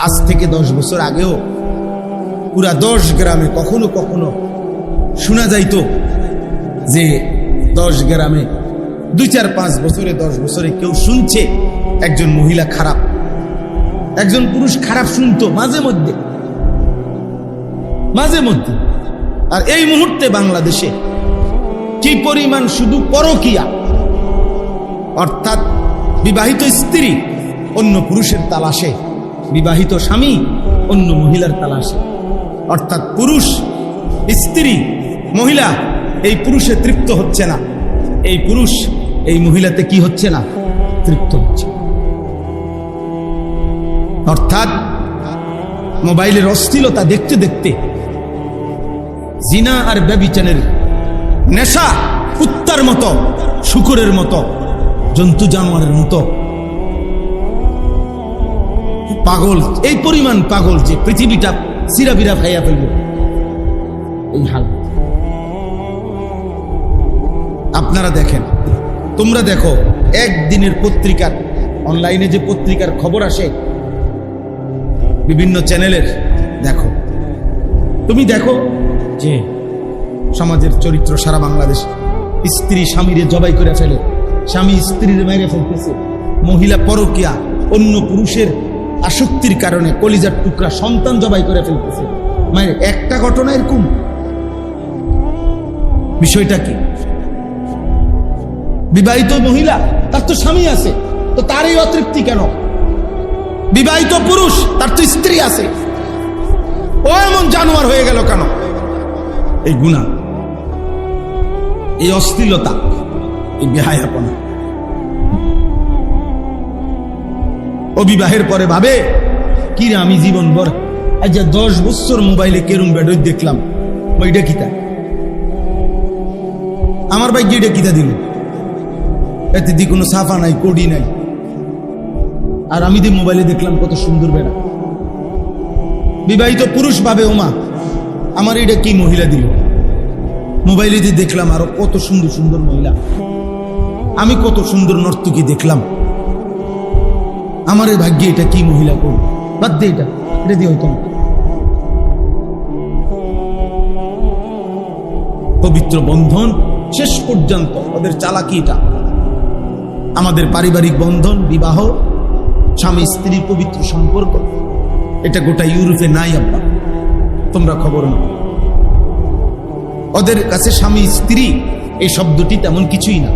আজ থেকে 10 বছর আগেও পুরা 10 গ্রামে কখনো কখনো শোনা যাইতো যে 10 গ্রামে 2, 4, 5 বছরে 10 বছরে কেউ শুনছে একজন মহিলা খারাপ, একজন পুরুষ খারাপ শুনতো মাঝে মধ্যে। আর এই মুহূর্তে বাংলাদেশে কি পরিমাণ শুধু পরকীয়া, অর্থাৎ বিবাহিত স্ত্রী অন্য পুরুষের তালাশে, বিবাহিত স্বামী অন্য মহিলার তালাশে, অর্থাৎ পুরুষ স্ত্রী মহিলা এই পুরুষে তৃপ্ত হচ্ছে না, এই পুরুষ এই মহিলাতে কি হচ্ছে না, তৃপ্ত হচ্ছে। অর্থাৎ মোবাইলের অশ্লীলতা দেখতে দেখতে জিনা আর ব্যভিচারের নেশা কুত্তার মতো, শুকুরের মতো, জন্তু জানোয়ারের মতো পাগল, এই পরিমাণ পাগল যে পৃথিবীটা সিরাবিরা খাইয়া ফেলবে, এই হাল। আপনারা দেখেন, তোমরা দেখো, একদিনের পত্রিকার, অনলাইনে যে পত্রিকার খবর আসে বিভিন্ন চ্যানেলের, দেখো, তুমি দেখো যে সমাজের চরিত্র সারা বাংলাদেশ, স্ত্রী স্বামীরে জবাই করে ফেলে, স্বামী স্ত্রীর মেরে ফেলতেছে, মহিলা পরকীয়া, অন্য পুরুষের আসক্তির কারণে কলিজার টুকরা সন্তান জবাই করে ফেলতেছে। মানে একটা ঘটনা এরকম, বিষয়টা কি? বিবাহিত মহিলা, তার তো স্বামী আছে, তো তার এই অতৃপ্তি কেন? বিবাহিত পুরুষ, তার তো স্ত্রী আছে, ও এমন জানোয়ার হয়ে গেল কেন? এই গুনাহ, এই অশ্লীলতা, এই বেহায়াপনা। অবিবাহের পরে ভাবে কি রে, আমি জীবন ভর আজ 10 বছর মোবাইলে কেরুম বেডই দেখলাম, ওইটা কিতা আমার ভাই, গিয়ে কিতা দিল, এতে দি কোনো সাফা নাই, কোডি নাই, আর আমি দিয়ে মোবাইলে দেখলাম কত সুন্দর বেড়া। বিবাহিত পুরুষ ভাবে, ওমা আমার এটা কি মহিলা দিল, মোবাইলে দিয়ে দেখলাম আরো কত সুন্দর সুন্দর মহিলা, আমি কত সুন্দর নর্তকী দেখলাম, আমার এই ভাগ্যে এটা কি মহিলা করব, বাদ দে, এটা দিয়ে হইতো না। পবিত্র বন্ধন শেষ পর্যন্ত ওদের চালাকিটা, আমাদের পারিবারিক বন্ধন, বিবাহ, স্বামী স্ত্রীর পবিত্র সম্পর্ক, এটা গোটা ইউরোপে নাই আব্বা, তোমরা খবর না। ওদের কাছে স্বামী স্ত্রী এই শব্দটি তেমন কিছুই না,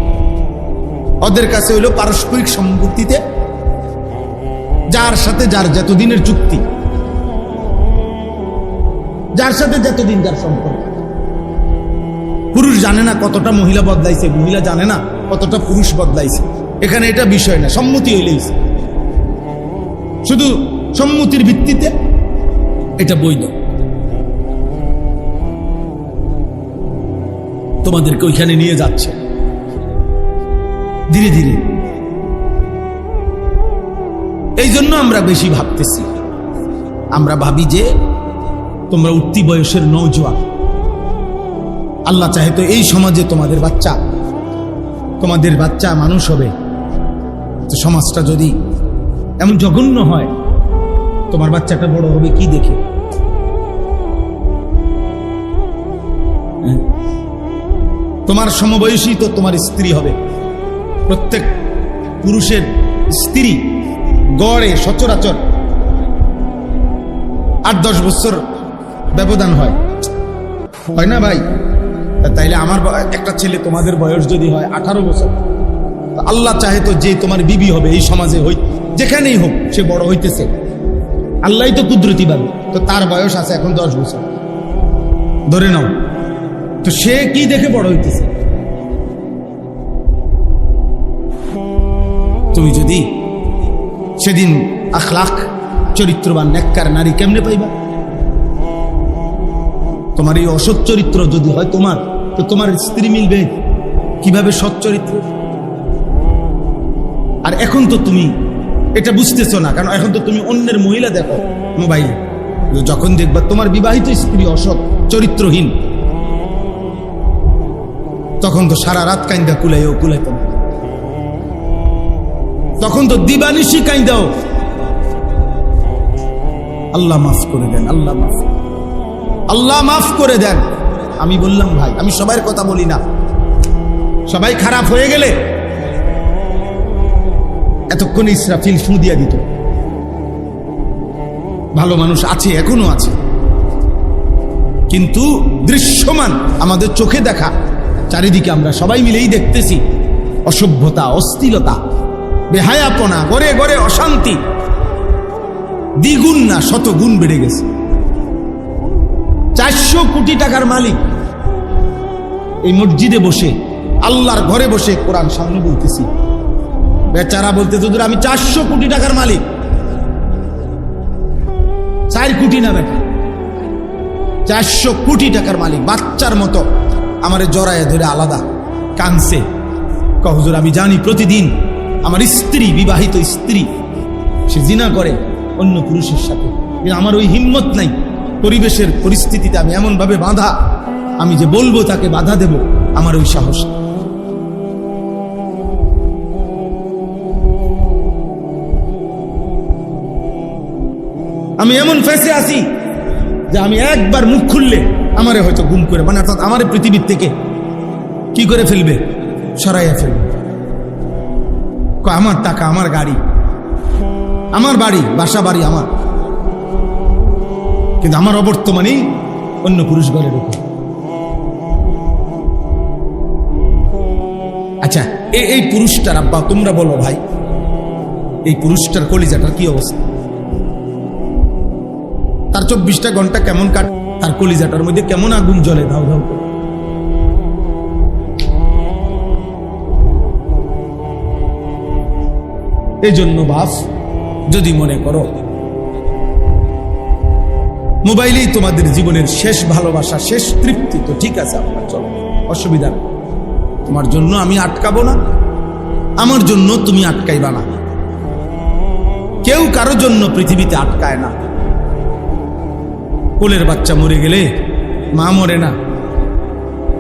ওদের কাছে হইল পারস্পরিক সম্পত্তিতে যার সাথে যার যতদিনের চুক্তি, যার সাথে যতদিন যার সম্পর্ক। পুরুষ জানে না কতটা মহিলা বদলাইছে, মহিলা জানে না কতটা পুরুষ বদলাইছে, এখানে এটা বিষয় না, সম্মতি হইলেই শুধু সম্মতির ভিত্তিতে এটা বৈধ। তোমাদেরকে ওইখানে নিয়ে যাচ্ছে ধীরে ধীরে। এই জন্য আমরা বেশি ভাবতেছি, আমরা ভাবি যে তোমরা উঠতি বয়সের নওজোয়ান, আল্লাহ চাহে তো এই সমাজে তোমাদের বাচ্চা মানুষ হবে। তো সমাজটা যদি এমন জঘন্য হয়, তোমার বাচ্চাটা বড় হবে কি দেখে? তোমার সমবয়সী তো তোমার স্ত্রী হবে। প্রত্যেক পুরুষের স্ত্রী গড়ে সচরাচর 8-10 বছর ব্যবধান হয় না ভাই? তাইলে আমার একটা ছেলে, তোমাদের বয়স যদি হয় 18 বছর, আল্লাহ চাহে তো যে তোমার বিবি হবে এই সমাজে যেখানেই হোক, সে বড় হইতেছে, আল্লাহই তো কুদরতি ভাবে, তো তার বয়স আছে এখন 10 বছর ধরে নাও, তো সে কি দেখে বড় হইতেছে? তুমি যদি সেদিন আখলাক চরিত্রবান নেককার নারী কেমনে পাইবা? তোমার এই অসৎ চরিত্র যদি হয় তোমার, তো তোমার স্ত্রী মিলবে কিভাবে সৎ চরিত্র? আর এখন তো তুমি এটা বুঝতেছো না, কারণ এখন তো তুমি অন্যের মহিলা দেখো মোবাইলে। যখন দেখবা তোমার বিবাহিত স্ত্রী অসৎ চরিত্রহীন, তখন তো সারা রাত কাইন্দা কুলাইও কুলাইতো না, তখন তো দিবানিশি কাইন্দাও আল্লাহ মাফ করে দেন, আল্লাহ মাফ করে দেন। আমি বললাম ভাই, আমি সবার কথা বলি না, সবাই খারাপ হয়ে গেলে এতক্ষণ ইসরাফিল ফু দিয়া দিত। ভালো মানুষ আছে, এখনো আছে, কিন্তু দৃশ্যমান আমাদের চোখে দেখা, চারিদিকে আমরা সবাই মিলেই দেখতেছি অসভ্যতা, অস্থিরতা, বেহায়াপনা, গড়ে গড়ে অশান্তি দ্বিগুণ না শতগুণ বেড়ে গেছে। 400 কোটি টাকার মালিক এই মসজিদে বসে, আল্লাহর ঘরে বসে কোরআন সামনে বলতেছি, বেচারা বলতে হুজুর আমি 400 কোটি টাকার মালিক। 4 কোটি না বেটা, 400 কোটি টাকার মালিক। বাচ্চার মতো আমারে জড়ায় ধরে আলাদা কানছে, হুজুর আমি জানি প্রতিদিন আমার স্ত্রী, বিবাহিত স্ত্রী, সে জিনা করে অন্য পুরুষের সাথে, আমার ওই হিম্মত নাই, পরিবেশের পরিস্থিতিতে আমি এমন ভাবে বাঁধা, আমি যে বলবো তাকে বাধা দেব, আমার ওই সাহস। আমি এমন ফেসে আছি যে আমি একবার মুখ খুললে আমারে হয়তো গুম করে, মানে অর্থাৎ আমার পৃথিবীর থেকে কি করে ফেলবে, সরাইয়া ফেলবে। আমার টাকা, আমার গাড়ি, আমার বাড়ি, বাসা বাড়ি আমার, কিন্তু আমার অবর্তমানেই অন্য পুরুষ ঘরে ঢুকে। আচ্ছা, এই পুরুষটার আব্বা, তোমরা বলো ভাই, এই পুরুষটার কলিজাটার কি অবস্থা? তার 24টা ঘন্টা কেমন কাট, তার কলিজাটার মধ্যে কেমন আগুন জ্বলে ধাউ ধাউ করে। এই জন্য বাপ, যদি মনে করো মোবাইলেই তোমাদের জীবনের শেষ ভালোবাসা, শেষ তৃপ্তি, তো ঠিক আছে, আপনার চলো, অসুবিধা নেই। তোমার জন্য আমি আটকাবো না, আমার জন্য তুমি আটকাইবা না। কেউ কারো জন্য পৃথিবীতে আটকায় না। কোলের বাচ্চা মরে গেলে মা মরে না,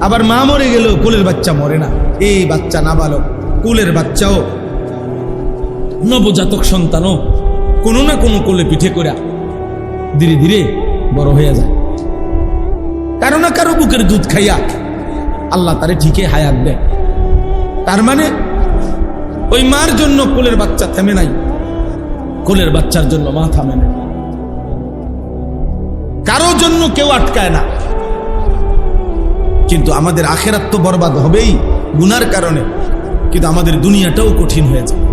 আবার মা মরে গেলেও কোলের বাচ্চা মরে না। এই বাচ্চা নাবালক, কোলের বাচ্চাও, নবজাতক সন্তানও কোনো না কোনো কোলে পিঠে করে ধীরে ধীরে বড় হয়ে যায়। কারো না কারো বুকের দুধ খাইয়া আল্লাহ তারে ঠিকই হায়াত দেয়। তার মানে ওই মার জন্য কোলের বাচ্চা থেমে নাই, কোলের বাচ্চার জন্য মা থামে না। কারো জন্য কেউ আটকায় না। কিন্তু আমাদের আখেরাত তো বরবাদ হবেই গুনার কারণে, কিন্তু আমাদের দুনিয়াটাও কঠিন হয়ে যায়,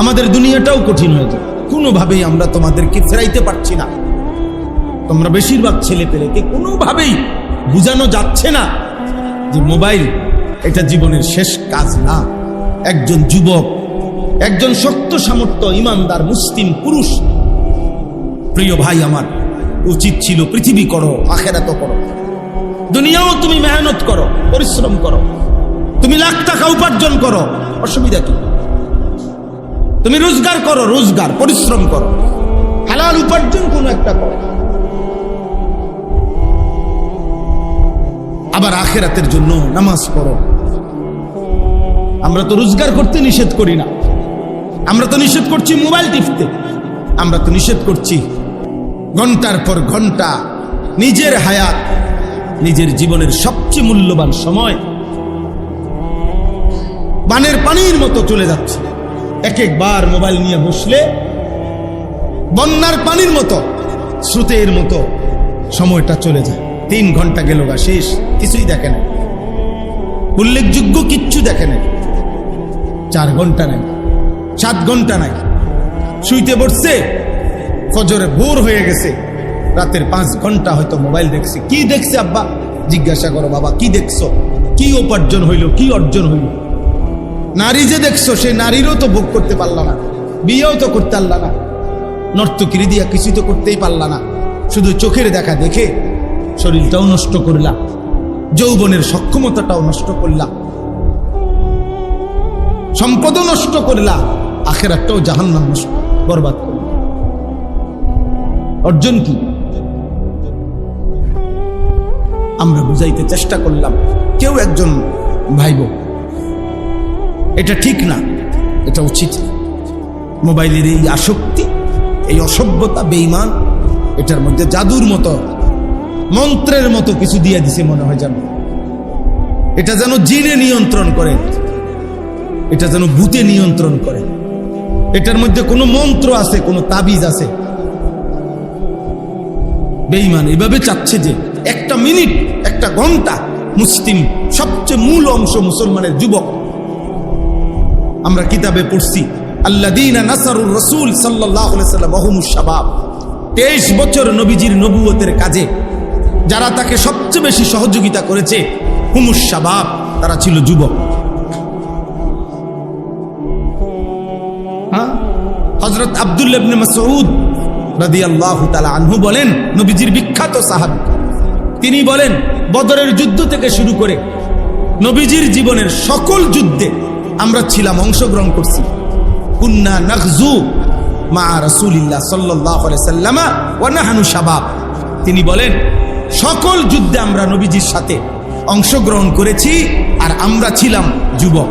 আমাদের দুনিয়াটাও কঠিন হয়ে যায়। কোনোভাবেই আমরা তোমাদেরকে ফেরাইতে পারছি না। তোমরা বেশিরভাগ ছেলে পেলেকে কোনোভাবেই বুঝানো যাচ্ছে না যে মোবাইল এটা জীবনের শেষ কাজ না। একজন যুবক, একজন শক্ত সামর্থ্য ইমানদার মুসলিম পুরুষ, প্রিয় ভাই আমার, উচিত ছিল পৃথিবী করো, আখেরাত করো, দুনিয়াও তুমি মেহনত করো, পরিশ্রম করো, তুমি লাখ টাকা উপার্জন করো, অসুবিধা কি? তুমি রোজগার করো, রোজগার পরিশ্রম করো, হালাল উপার্জন কোনো একটা করো। আবার আখেরাতের জন্য নামাজ পড়ো। আমরা তো রোজগার করতে নিষেধ করি না, আমরা তো নিষেধ করছি মোবাইল টিপতে, আমরা তো নিষেধ করছি ঘন্টার পর ঘন্টা নিজের হায়াত, নিজের জীবনের সবচেয়ে মূল্যবান সময় বানের পানির মতো চলে যাচ্ছে। এক একবার মোবাইল নিয়ে বসলে বন্যার পানির মতো, স্রোতের মতো সময়টা চলে যায়। 3 ঘন্টা গেল গা, শেষ, কিছুই দেখে না, উল্লেখযোগ্য কিচ্ছু দেখে না। 4 ঘন্টা নাই, 7 ঘন্টা নাই, শুইতে বসছে, ফজরে ভোর হয়ে গেছে, রাতের 5 ঘন্টা হয়তো মোবাইল দেখছে। কি দেখছে আব্বা? জিজ্ঞাসা করো, বাবা কি দেখছো, কি উপার্জন হইল, কি অর্জন হইল? নারী যে দেখছো, সেই নারীরও তো ভোগ করতে পারলা না, বিয়েও তো করতে পারলা না, নর্তকীরি দিয়া কিছু তো করতেই পারলা না। শুধু চোখের দেখা দেখে শরীরটাও নষ্ট করলা, যৌবনের সক্ষমতাটাও নষ্ট করলা, সম্পদও নষ্ট করলা, আখেরাতটাও জাহান্নাম বরবাদ করলা। অর্জন কি? আমরা বুঝাইতে চেষ্টা করলাম, কেউ একজন ভাইব এটা ঠিক না, এটা উচিত। মোবাইলের এই আসক্তি, এই অসভ্যতা, বেঈমান, এটার মধ্যে জাদুর মতো, মন্ত্রের মতো কিছু দিয়ে দিছে মনে হয়, যেন এটা যেন জিনে নিয়ন্ত্রণ করে, এটা যেন ভূতে নিয়ন্ত্রণ করে, এটার মধ্যে কোনো মন্ত্র আছে, কোনো তাবিজ আছে। বেঈমান এভাবে চাচ্ছে যে একটা মিনিট, একটা ঘন্টা মুসলিম, সবচেয়ে মূল অংশ মুসলমানের যুবক, আমরা কিতাবে পড়ছি আল্লাযীনা নাসারুর রাসূল সাল্লাল্লাহু আলাইহি ওয়াসাল্লাম ওয়া হুমুশ শাবাব, 23 বছর নবীজির নবুয়তের কাজে যারা তাকে সবচেয়ে বেশি সহযোগিতা করেছে, হুমুশ শাবাব, তারা ছিল যুবক। হযরত আব্দুল্লাহ ইবনে মাসউদ রাদিয়াল্লাহু তাআলা আনহু বলেন, নবীজির বিখ্যাত সাহাবী, তিনি বলেন বদরের যুদ্ধ থেকে শুরু করে নবীজির জীবনের সকল যুদ্ধে আমরা ছিলাম, অংশগ্রহণ করছি। কুন্না নাগজু মা রাসূলিল্লাহ সাল্লাল্লাহু আলাইহি সাল্লাম ওয়া নাহনু শাবাব, তিনি বলেন সকল যুদ্ধে আমরা নবীজির সাথে অংশগ্রহণ করেছি, আর আমরা ছিলাম যুবক।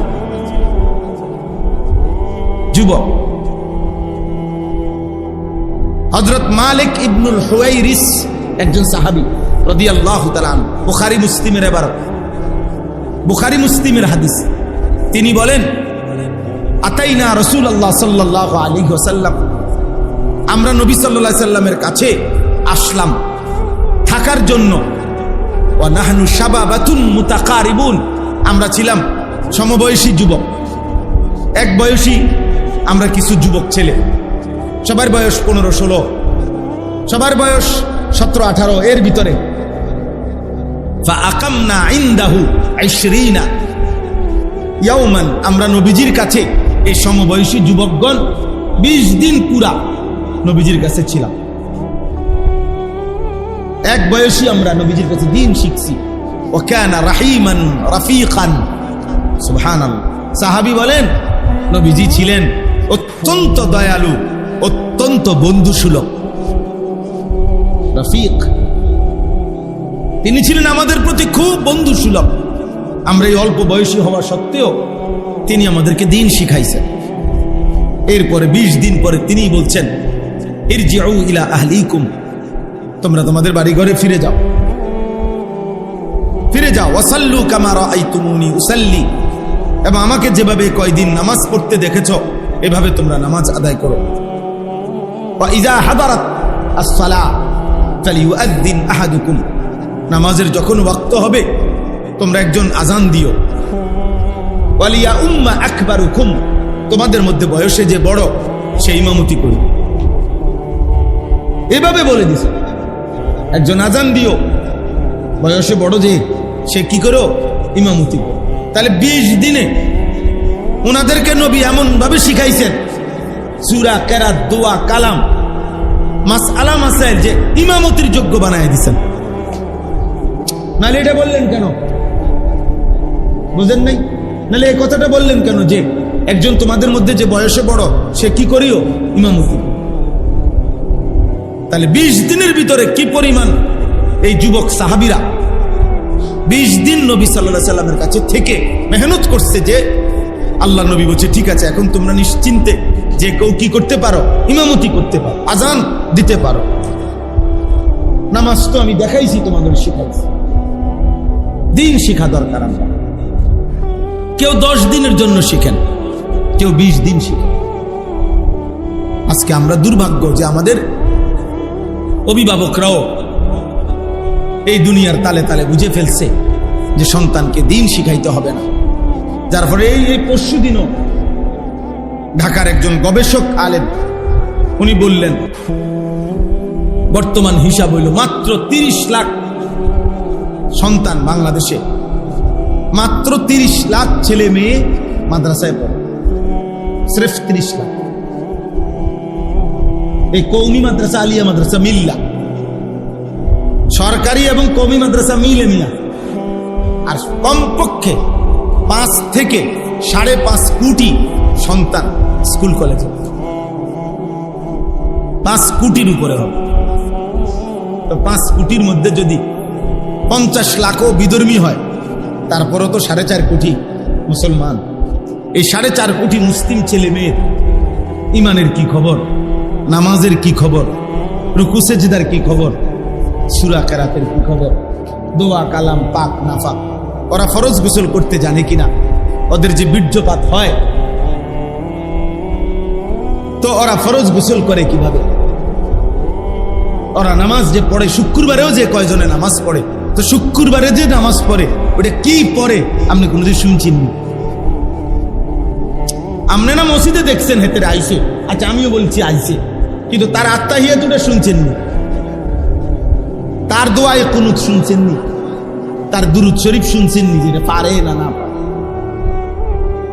যুবক হযরত মালিক ইবনুল হুয়াইরিস একজন সাহাবী রাদিয়াল্লাহু তাআলা আনহু, বুখারী মুসলিমের ইবারত, বুখারী মুসলিমের হাদিস, তিনি বলেন আতাইনা রাসূলুল্লাহ সাল্লাল্লাহু আলাইহি ওয়াসাল্লাম, আমরা নবী সাল্লাল্লাহু আলাইহি সাল্লামের কাছে আসলাম থাকার জন্য। ওয়া নাহনু শাবাবাতুন মুতাকারিবুন, আমরা ছিলাম সমবয়সী যুবক, এক বয়সী আমরা কিছু যুবক ছেলে, সবার বয়স 15-16, সবার বয়স 17-18, এর ভিতরে। ফাআকামনা ইনদাহু 20 ইয়াওমান, আমরা নবীজির কাছে এই সমবয়সী যুবকগণ 20 দিন পুরা নবীজির কাছে ছিলাম। এক বয়সী আমরা নবীজির কাছে দিন শিখছি। ওয়া কানা রাহিমান রাফিকান, সুবহানাল্লাহ। সাহাবী বলেন নবীজি ছিলেন অত্যন্ত দয়ালু, অত্যন্ত বন্ধুসুলভ, রফিক, তিনি ছিলেন আমাদের প্রতি খুব বন্ধুসুলভ। আমরা এই অল্প বয়সী হওয়া সত্ত্বেও তিনি আমাদেরকে দিন শিখাইছেন। এরপরে 20 দিন পরে তিনি বলছেন ইরজিউ ইলা আহলিকুম, তোমরা তোমাদের বাড়ি ঘরে ফিরে যাও, ফিরে যাও। ওয়াসাল্লু কামা রাআইতুমুনি উসাল্লি, এবং আমাকে যেভাবে কয়দিন নামাজ পড়তে দেখেছো এভাবে তোমরা নামাজ আদায় করো। ওয়া ইযা হাদারাত আস-সালাহ ফালিউআযযিন আহাদুকুম, নামাজের যখন ওয়াক্ত হবে তোমরা একজন আজান দিও। ওয়ালিয়া উম্মা আকবারুকুম, তোমাদের মধ্যে বয়সে যে বড় সে ইমামতি করবে। এভাবে বলে দিছে, একজন আজান দিও, বয়সে বড় যে সে কি করো, ইমামতি করো। তাহলে 20 দিনে ওনাদেরকে নবী এমন ভাবে শিখাইছেন, সূরা, কেরাত, দোয়া, কালাম, মাসআলা মাসাইল, যে ইমামতির যোগ্য বানায় দিছেন। নালে এটা বললেন কেন, বুঝেন নাই? নালে এই কথাটা বললেন কেন যে একজন তোমাদের মধ্যে যে বয়সে বড় সে কি করিও, ইমামতি। তাহলে 20 দিনের ভিতরে কি পরিমাণ এই যুবক সাহাবীরা 20 দিন নবী সাল্লাল্লাহু আলাইহি সাল্লামের কাছে থেকে মেহনত করছে, যে আল্লাহ নবী বলছে ঠিক আছে এখন তোমরা নিশ্চিন্তে যে কেউ কি করতে পারো, ইমামতি করতে পারো, আজান দিতে পারো। নামাজ তো আমি দেখাইছি, তোমাদের শিখাইছি। দিন শিখা দরকার। আমরা কেউ 10 দিনের জন্য শিখেন, কেউ 20 দিন শিখেন। আজকে আমরা দুর্ভাগ্য যে আমাদের অভিভাবকরাও এই দুনিয়ার তালে তালে বুঝে ফেলছে যে সন্তানকে দিন শিখাইতে হবে না। যার ফলে এই পরশু দিনও ঢাকার একজন গবেষক আলেম উনি বললেন বর্তমান হিসাব হইল মাত্র 30 লাখ সন্তান বাংলাদেশে, মাত্র 30 লাখ ছেলে মেয়ে মাদ্রাসায় পড়ে, সির্ফ 30 লাখ। এই কওমি মাদ্রাসা, আলিয়া মাদ্রাসা মিল্লা, সরকারি এবং কওমি মাদ্রাসা মিলে মিয়া, আর কমপক্ষে 5 থেকে 5.5 কোটি সন্তান স্কুল কলেজে, 5 কোটির উপরে হবে। তো 5 কোটির মধ্যে যদি 50 লাখও বিধর্মী হয়, তারপরও তো 4.5 কোটি মুসলমান। এই 4.5 কোটি মুসলিম ছেলে মেয়ের ইমানের কি খবর? নামাজের কি খবর, রুকু সেজদার কি খবর, সূরা কেরাতের কি খবর, দোয়া কালাম পাক নাফাক, ওরা ফরজ গোসল করতে জানে কিনা, ওদের যে বীর্যপাত হয় তো ওরা ফরজ গোসল করে কিভাবে, ওরা নামাজ যে পড়ে শুক্রবারেও যে কয়জনে নামাজ পড়ে, তো শুক্রবারে যে নামাজ পড়ে ওটা কি পড়ে আপনি কোনোদিন শুনছেন? আপনি না মসজিদে দেখছেন হেতের আইসে, আচ্ছা আমিও বলছি আইসে, কিন্তু তার আত্মাহিয়াতুটা শুনছেননি, তার দোয়ায়ে কুনুত শুনছেননি, তার দুরুদ শরীফ শুনছেননি, যেটা পারে না না পারে,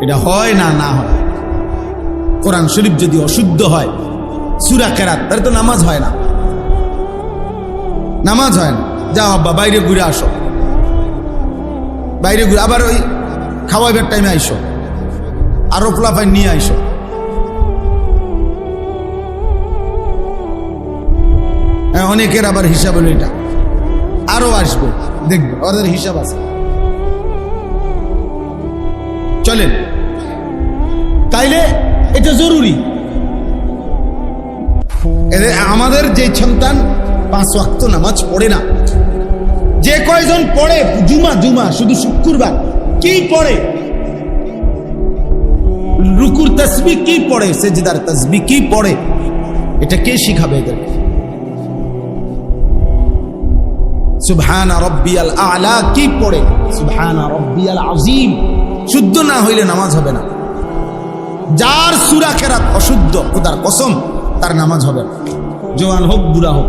এটা হয় না না হয়। কোরআন শরীফ যদি অশুদ্ধ হয়, সূরা কেরাত, তাহলে তো নামাজ হয় না, নামাজ হয় না। যাও আব্বা বাইরে ঘুরে আসো, বাইরে ঘুরে আবার ওই খাওয়াইবার টাইমে আইসো, আরো ফলাফাই নিয়ে আইসো। অনেকের আবার হিসাব হলো এটা, আরো আসবে, দেখবে ওদের হিসাব আছে। চলেন, তাইলে এটা জরুরি। আমাদের যে সন্তান 5 ওয়াক্ত নামাজ পড়ে না, যে কয়জন পড়ে জুমা জুমা শুধু শুক্রবার কি পড়ে, রুকুর তাসবিহ কি পড়ে, সেজদার তাসবিহ কি পড়ে, এটা কে শিখাবে এদেরকে? সুবহান রাব্বিয়াল আ'লা কি পড়ে, সুবহান রাব্বিয়াল আযীম শুদ্ধ না হইলে নামাজ হবে না। যার সূরা কেরাত অশুদ্ধ, খোদার কসম তার নামাজ হবে না, জওয়ান হোক বুড়া হোক।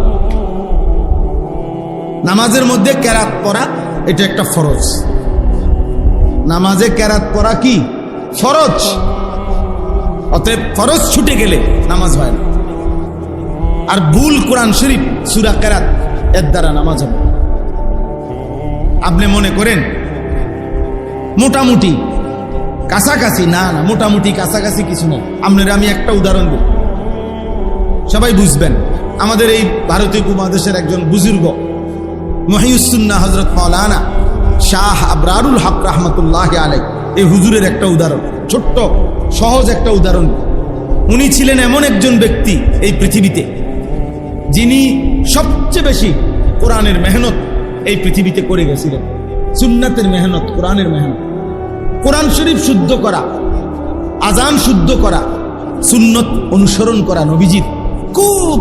নামাজের মধ্যে কেরাত পড়া এটা একটা ফরজ, নামাজে কেরাত পড়া কি ফরজ, অতএব ফরজ ছুটে গেলে নামাজ হয় না। আর ভুল কোরআন শরীফ সূরা কেরাত এর দ্বারা নামাজ হবে। আপনি মনে করেন মোটামুটি কাছাকাছি, না না মোটামুটি কাছাকাছি কিছু না। আপনারা আমি একটা উদাহরণ দিই, সবাই বুঝবেন। আমাদের এই ভারতীয় উপমহাদেশের একজন বুজুর্গ মহিউসুন্নাহ হযরত মাওলানা শাহ আবরারুল হক রাহমাতুল্লাহি আলাইহি, এই হুজুরের একটা উদাহরণ, ছোট্ট সহজ একটা উদাহরণ। উনি ছিলেন এমন একজন ব্যক্তি এই পৃথিবীতে যিনি সবচেয়ে বেশি কোরআনের মেহনত এই পৃথিবীতে করে গেছিলেন। সুন্নাতের মেহনত, কোরআনের মেহনত, কোরআন শরীফ শুদ্ধ করা, আজান শুদ্ধ করা, সুন্নত অনুসরণ করা নবীজির। খুব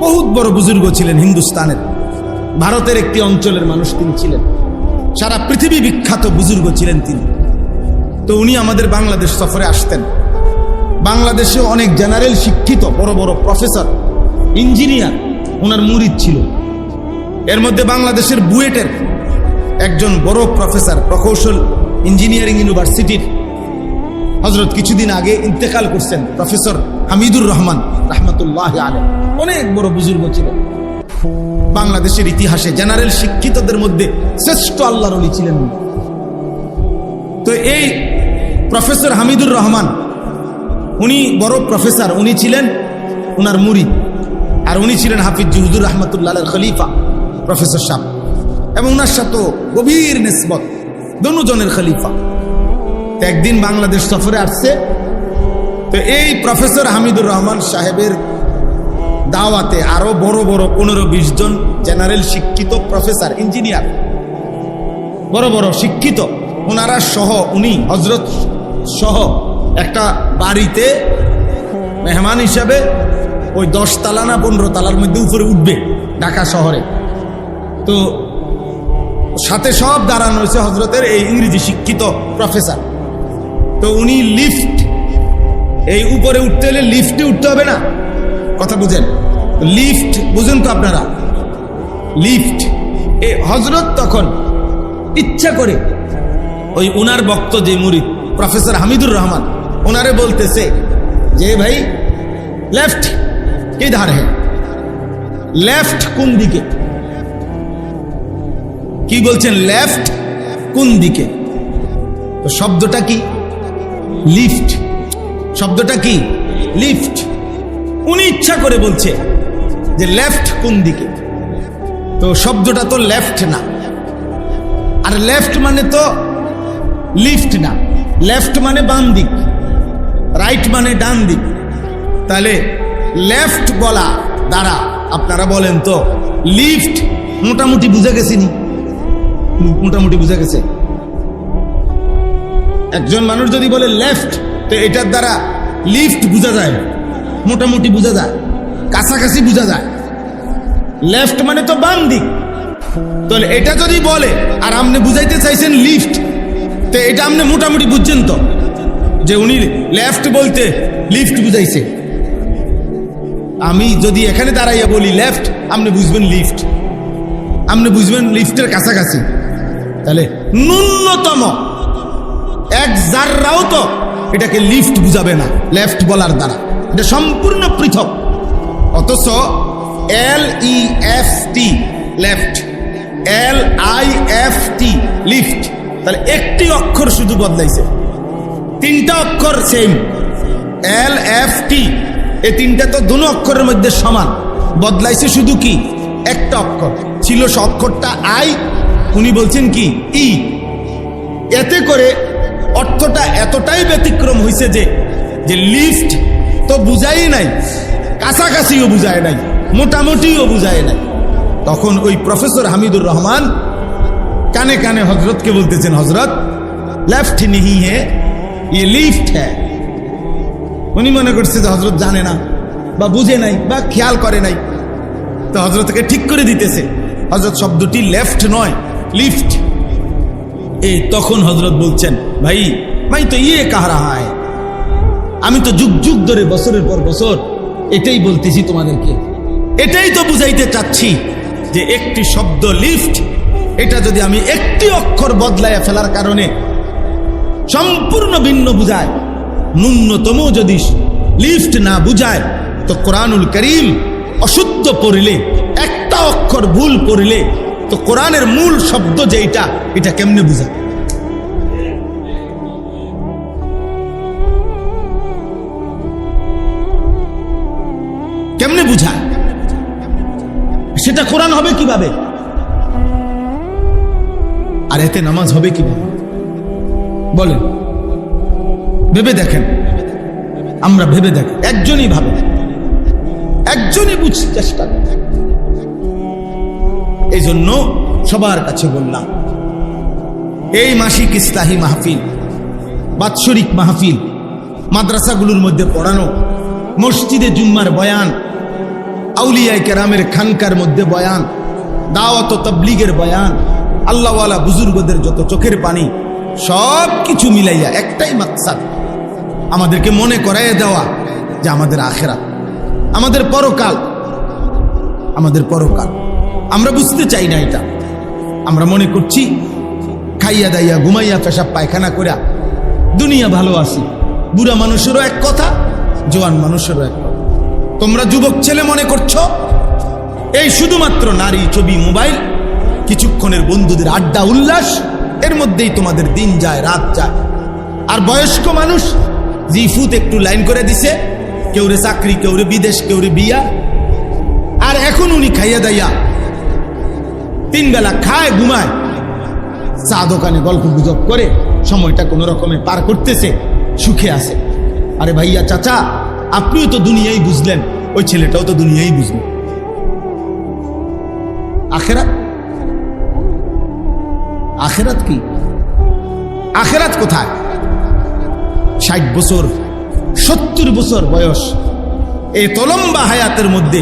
বহুত বড় বুজুর্গ ছিলেন হিন্দুস্তানের, ভারতের একটি অঞ্চলের মানুষ তিনি ছিলেন, সারা পৃথিবী বিখ্যাত বুজুর্গ ছিলেন তিনি। তো উনি আমাদের বাংলাদেশ সফরে আসতেন। বাংলাদেশে অনেক জেনারেল শিক্ষিত বড় বড় প্রফেসর, ইঞ্জিনিয়ার ওনার মুরিদ ছিল। এর মধ্যে বাংলাদেশের বুয়েটের একজন বড় প্রফেসর, প্রকৌশল ইঞ্জিনিয়ারিং ইউনিভার্সিটির হযরত কিছুদিন আগে ইন্তেকাল করছেন, প্রফেসর হামিদুর রহমান রাহমাতুল্লাহি আলাইহি, অনেক বড় বুজুর্গ ছিলেন। বাংলাদেশের ইতিহাসে জেনারেল শিক্ষিতদের মধ্যে শ্রেষ্ঠ আল্লাহর ওলি ছিলেন। তো এই প্রফেসর হামিদুর রহমান উনি বড় প্রফেসর, উনি ছিলেন উনার মুরিদ, আর উনি ছিলেন হাফিজ হুজুর রহমাতুল্লাহ আলাইহির খলিফা প্রফেসর সাহেব, এবং ওনার সাথে গভীর নিসবত, দুজনের খলিফা। তো একদিন বাংলাদেশ সফরে আসছে। তো এই প্রফেসর হামিদুর রহমান সাহেবের দাওয়াতে আরো বড় বড় 15-20 জন জেনারেল শিক্ষিত প্রফেসর, ইঞ্জিনিয়ার, বড় বড় শিক্ষিত, ওনারা সহ, উনি হযরত সহ একটা বাড়িতে মেহমান হিসাবে ওই 10 তালা না 15 তালার মধ্যে উপরে উঠবে ঢাকা শহরে। তো সাথে সব দাঁড়ানো হয়েছে হযরতের এই ইংরেজি শিক্ষিত প্রফেসর। তো উনি লিফট, এই উপরে উঠতে হলে লিফটে উঠতে হবে না, কথা বুঝেন? লিফট বুঝেন তো আপনারা? লিফট এই হযরত তখন ইচ্ছা করে ওই উনার বক্ত যে মুরিদ প্রফেসর হামিদুর রহমান, ওনারে বলতেছে যে ভাই লেফট কিধার হে, লেফট কোন দিকে? কি বলছেন? লেফট কোন দিকে? তো শব্দটা কি? লিফট। শব্দটা কি? লিফট। উনি ইচ্ছা করে বলছে যে লেফট কোন দিকে, তো শব্দটা তো লেফট না, আর লেফট মানে তো লিফট না। লেফট মানে বাম দিক, রাইট মানে ডান দিক। তাহলে লেফট বলা দ্বারা আপনারা বলেন তো লিফট মোটামুটি বুঝে গেছিনি? মোটামুটি বুঝে গেছে। একজন মানুষ যদি বলে লেফট, তো এটার দ্বারা লিফট বোঝা যায়, মোটামুটি বোঝা যায়, কাছাকাছি বোঝা যায়। লেফট মানে তো বাম দিক। তাহলে এটা যদি বলে আর আপনি বুঝাইতে চাইছেন লিফট, তো এটা আপনি মোটামুটি বুঝছেন তো যে উনি লেফট বলতে লিফট বুঝাইছে। আমি যদি এখানে দাঁড়াইয়া বলি লেফট, আপনি বুঝবেন লিফট, আপনি বুঝবেন লিফটের কাছাকাছি। তাহলে ন্যূনতম এক জাররাও তো এটাকে লিফট বুঝাবে না লেফট বলার দ্বারা, এটা সম্পূর্ণ পৃথক। অথচ LEFT লেফট, LIFT লিফট, তাহলে একটি অক্ষর শুধু বদলাইছে, তিনটা অক্ষর সেম। LFT এই তিনটা তো দুনো অক্ষরের মধ্যে সমান, বদলাইছে শুধু কি একটা অক্ষর। ছিল সে অক্ষরটা আই, উনি বলছেন কি ই। এতে করে অর্থটা এতটাই ব্যতিক্রম হয়েছে যে লিফট তো বুঝাই নাই, কাছাকাছিও বুঝায় নাই, মোটামুটিও বুঝায় নাই। তখন ওই প্রফেসর হামিদুর রহমান কানে কানে হজরতকে বলতেছেন, হজরত লেফট নিহি হে, ये লিফট হ্যাঁ। উনি মনে করছে যে হজরত জানে না বা বুঝে নাই বা খেয়াল করে নাই, তো হজরতকে ঠিক করে দিতেছে, হজরত শব্দটি লেফট নয় লিফট। এই তখন হজরত বলছেন, ভাই ভাই তো ইয়ে কাহ রাহা হ্যায়, আমি তো যুগ যুগ ধরে বছরের পর বছর এটাই বলতেছি তোমাদেরকে, এটাই তো বুঝাইতে চাচ্ছি যে একটি শব্দ লিফট, এটা যদি আমি একটি অক্ষর বদলাইয়া ফেলার কারণে সম্পূর্ণ ভিন্ন বুঝায়, ন্যূনতম যদি লিফট না বুঝায়, তো কোরআনুল করিম অশুদ্ধ পড়লে, একটা অক্ষর ভুল পড়লে, তো কোরআনের মূল শব্দ যেটা, এটা কেমনে বুঝায়? কেমনে বুঝায়? সেটা কোরআন হবে কিভাবে? আর এতে নামাজ হবে কিভাবে বলেন? ভেবে দেখেন, আমরা ভেবে দেখেন, একজনই ভাবে, একজনই বুঝতে চেষ্টা করেন। এই জন্য সবার কাছে বললাম, এই মাসিক ইসলাহি মাহফিল, বাৎসরিক মাহফিল, মাদ্রাসাগুলোর মধ্যে পড়ানো, মসজিদে জুম্মার বয়ান, আউলিয়ায়ে কেরামের খানকার মধ্যে বয়ান, দাওয়াত ও তাবলীগের বয়ান, আল্লাহওয়ালা বুজুর্গদের যত চোখের পানি, সব কিছু মিলাইয়া একটাই মাকসাদ, আমাদেরকে মনে করাইয়া দেওয়া যে আমাদের আখিরাত, আমাদের পরকাল, আমাদের পরকাল। আমরা বুঝতে চাই না এটা, আমরা মনে করছি খাইয়া দাইয়া ঘুমাইয়া পেশাব পায়খানা করিয়া দুনিয়া ভালো আছি। বুড়া মানুষেরও এক কথা, জোয়ান মানুষেরও এক কথা। তোমরা যুবক ছেলে মনে করছো এই শুধুমাত্র নারী, ছবি, মোবাইল, কিছুক্ষণের বন্ধুদের আড্ডা উল্লাস, এর মধ্যেই তোমাদের দিন যায় রাত যায়। আর বয়স্ক মানুষ জিফুত একটু লাইন করে দিছে, কেউ রে চাকরি, কেউ রে বিদেশ, কেউ রে বিয়া। আর এখন উনি খাইয়া দাইয়া তিন বেলা খায়, ঘুমায়, চা দোকানে গল্প গুজব করে সময়টা কোন রকমে পার করতেছে, সুখে আছে। আরে ভাইয়া, চাচা, আপনিও তো দুনিয়াই বুঝলেন, ওই ছেলেটাও তো দুনিয়াই বুঝলেন। আখেরাত, আখেরাত কি? আখেরাত কোথায়? 60 বছর 70 বছর বয়স, এই তলম্বা হায়াতের মধ্যে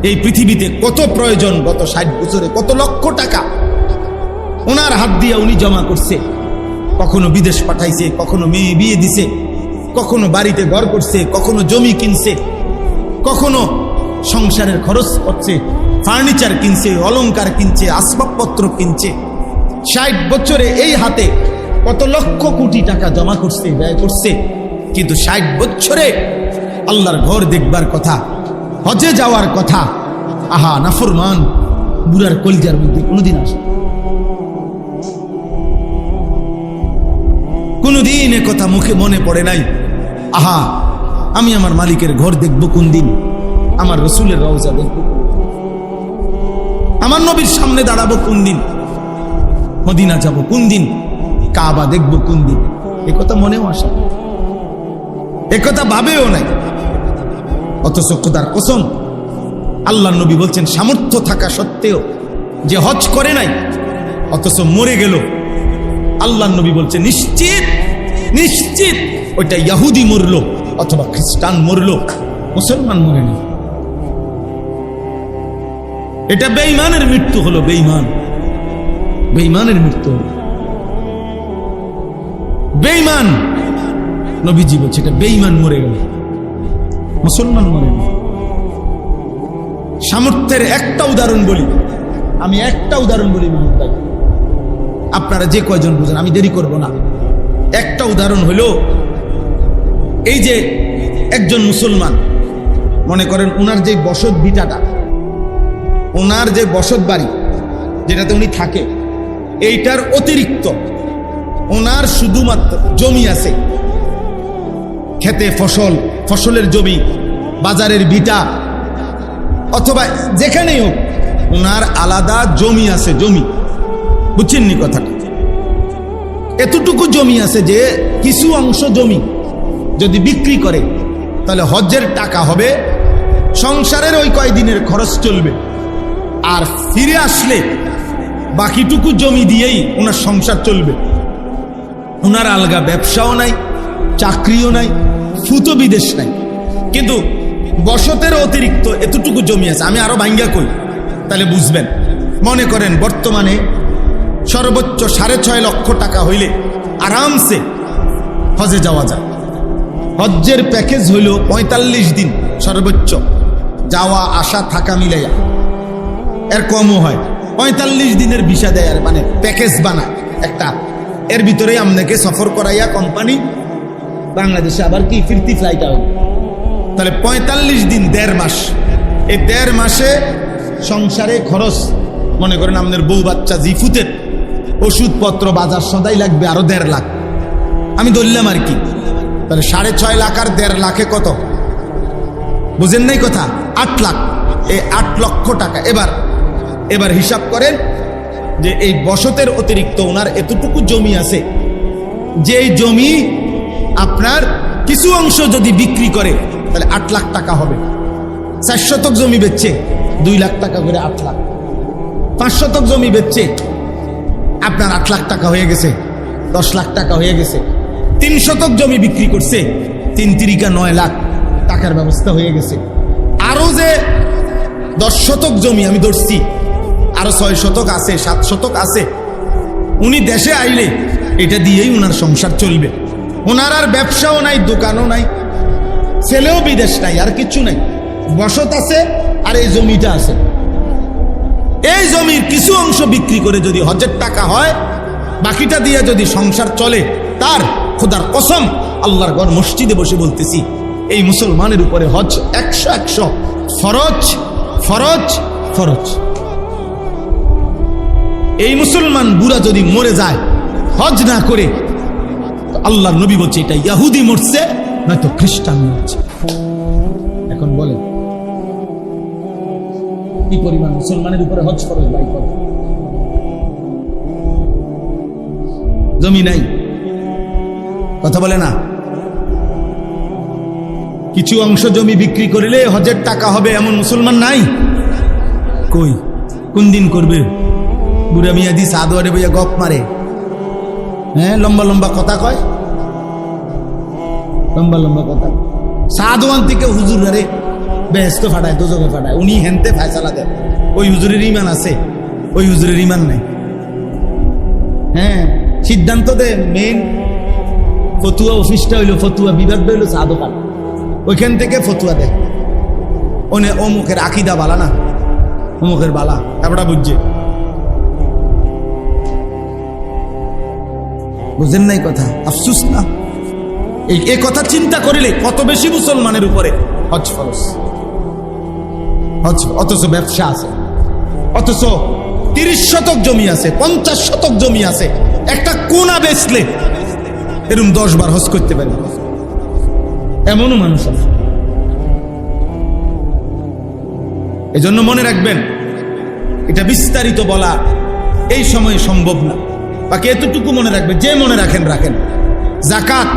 এই পৃথিবীতে কত প্রয়োজন, গত 60 বছরে কত লক্ষ টাকা ওনার হাত দিয়ে উনি জমা করছে। কখনো বিদেশ পাঠাইছে, কখনো মেয়ে বিয়ে দিছে, কখনো বাড়িতে ঘর করছে, কখনো জমি কিনছে, কখনো সংসারের খরচ করছে, ফার্নিচার কিনছে, অলংকার কিনছে, আসবাবপত্র কিনছে। 60 বছরে এই হাতে কত লক্ষ কোটি টাকা জমা করছে, ব্যয় করছে। কিন্তু 60 বছরে আল্লাহর ঘর দেখবার কথা, হজে যাওয়ার কথা, আহা নাফরমান বুড়ার কলিজার মধ্যে কোনোদিন আসে? কোনদিন এ কথা মুখে মনে পড়ে নাই, আহা আমি আমার মালিকের ঘর দেখবো কোন দিন, আমার রসুলের রওজা দেখবো, আমার নবীর সামনে দাঁড়াবো কোন দিন, মদিনা যাব কোন দিন, কাবা দেখবো কোন দিন? এ কথা মনেও আসে, এ কথা ভাবেও নাই। অথচ খোদার কসম আল্লাহ নবী বলছেন সামর্থ্য থাকা সত্ত্বেও যে হজ করে নাই অথচ মরে গেল, আল্লাহ নবী বলছেন নিশ্চিত নিশ্চিত ওইটা ইহুদি মরল অথবা খ্রিস্টান মরল, মুসলমান মরে না। এটা বেঈমানের মৃত্যু হলো, বেঈমানের মৃত্যু হলো। বেঈমান নবীজি বলছে এটা বেঈমান মরে গেল, মুসলমান মরে গেল। সামর্থ্যের একটা উদাহরণ বলি, আমি একটা উদাহরণ বলি মাহমুদ ভাই, আপনারা যে কয়জন বুঝেন, আমি দেরি করব না। একটা উদাহরণ হলো এই যে একজন মুসলমান, মনে করেন উনার যে বসত ভিটাটা, ওনার যে বসত বাড়ি যেটাতে উনি থাকে, এইটার অতিরিক্ত ওনার শুধুমাত্র জমি আছে, খেতে ফসলের জমি, বাজারের ভিটা অথবা যেখানেই হোক ওনার আলাদা জমি আছে, জমি, বুঝছেননি কথাটা? এতটুকু জমি আছে যে কিছু অংশ জমি যদি বিক্রি করে তাহলে হজ্জের টাকা হবে, সংসারের ওই কয়দিনের খরচ চলবে, আর ফিরে আসলে বাকিটুকু জমি দিয়েই ওনার সংসার চলবে। ওনার আলগা ব্যবসাও নাই, চাকরিও নাই, ফুতো বিদেশ নাই, কিন্তু বসতের অতিরিক্ত এতটুকু জমি আছে। আমি আরো ভাঙ্গা কই তাহলে বুঝবেন। মনে করেন বর্তমানে সর্বোচ্চ 6.5 লক্ষ টাকা হইলে আরামসে হজে যাওয়া যায়। হজ্জের প্যাকেজ হইল 45 দিন সর্বোচ্চ, যাওয়া আসা থাকা মিলাইয়া, এর কমও হয়। 45 দিনের ভিসা দেয়, আর মানে প্যাকেজ বানায় একটা, এর ভিতরে আপনাকে সফর করাইয়া কোম্পানি বাংলাদেশে আবার কি ফিরতি ফ্লাইট হবে। তাহলে 45 দিন, 1.5 মাস। এই 1.5 মাসে সংসারে খরচ, মনে করেন আপনার বউ বাচ্চা জিফুতের ওষুধপত্র বাজার সদাই লাগবে আরো 1.5 লাখ, আমি ধরলাম আর কি। তাহলে 6.5 লাখ আর 1.5 লাখে কত, বুঝেন নাই কথা? 8 লাখ। এই 8 লক্ষ টাকা এবার হিসাব করেন যে এই বসতের অতিরিক্ত ওনার এতটুকু জমি আছে, যে জমি আপনার কিছু অংশ যদি বিক্রি করে তাহলে 8 লাখ টাকা হবে। 4 শতক জমি বেচছে 2 লাখ টাকা করে, 8 লাখ। 5 শতক জমি বেচছে আপনার 8 লাখ টাকা হয়ে গেছে, 10 লাখ টাকা হয়ে গেছে। 3 শতক জমি বিক্রি করছে, 3 তিরিকা 9 লাখ টাকার ব্যবস্থা হয়ে গেছে। আরো যে 10 শতক জমি আমি ধরছি, আরো 6 শতক আছে, 7 শতক আছে, উনি দেশে আইলে এটা দিয়েই ওনার সংসার চলবে। ওনার আর ব্যবসাও নাই, দোকানও নাই, ছেলেও বিদেশ নাই, আর কিচ্ছু নাই, বসত আছে আর এই জমিটা আছে। এই জমির কিছু অংশ বিক্রি করে যদি হজের টাকা হয়, বাকিটা দিয়ে যদি সংসার চলে, তার খোদার কসম আল্লাহর ঘর মসজিদে বসে বলতেছি, এই মুসলমানের উপরে হজ 100 ফরজ ফরজ ফরজ। এই মুসলমান বুড়া যদি মরে যায় হজ না করে, আল্লাহর নবী বলছে এটা ইহুদি মরছে নয়তো খ্রিস্টান মরছে। এখন বলে কি পরিমাণ মুসলমানের উপরে হজ ফরজ? ভাই কত? জমি নাই, কথা বলে না। কিছু অংশ জমি বিক্রি করলে হজের টাকা হবে এমন মুসলমান নাই। কই, কোন দিন করবে? বুড়া মিয়া দি সাদুয়ারে বইয়া গপ মারে, হ্যাঁ, লম্বা লম্বা কথা কয়, লম্বা লম্বা কথা। সাদওয়ান থেকে হুজুর রে বেহেস্ত ফাটায়, দোজখে ফাটায়, উনি হেনতে ফায়সালা দেন। ওই হুজুরের ইমান আছে, ওই হুজুরের ইমান নাই। হ্যাঁ, সিদ্ধান্ত দেয় মেন ফতুয়া অফিসটা হইলো, ফতুয়া বিভাগটা হইলো সাদোকান, ওইখান থেকে ফতুয়া দেয়। ওনে অমুকের আকিদা বালা না, অমুকের বালা, এবড়া বুঝছে, বুঝেন নাই কথা? আফসুস না? এই কথা চিন্তা করিলে কত বেশি মুসলমানের উপরে হজ ফরজ। অথচ ব্যবসা আছে, অথচ 30 শতক জমি আছে, 50 শতক জমি আছে, একটা কোনা বেচলে এরকম 10 বার হজ করতে পারে, এমনও মানুষ আছে। এজন্য মনে রাখবেন, এটা বিস্তারিত বলা এই সময়ে সম্ভব না। বাকি এতটুকু মনে রাখবেন, যে মনে রাখেন রাখেন, জাকাত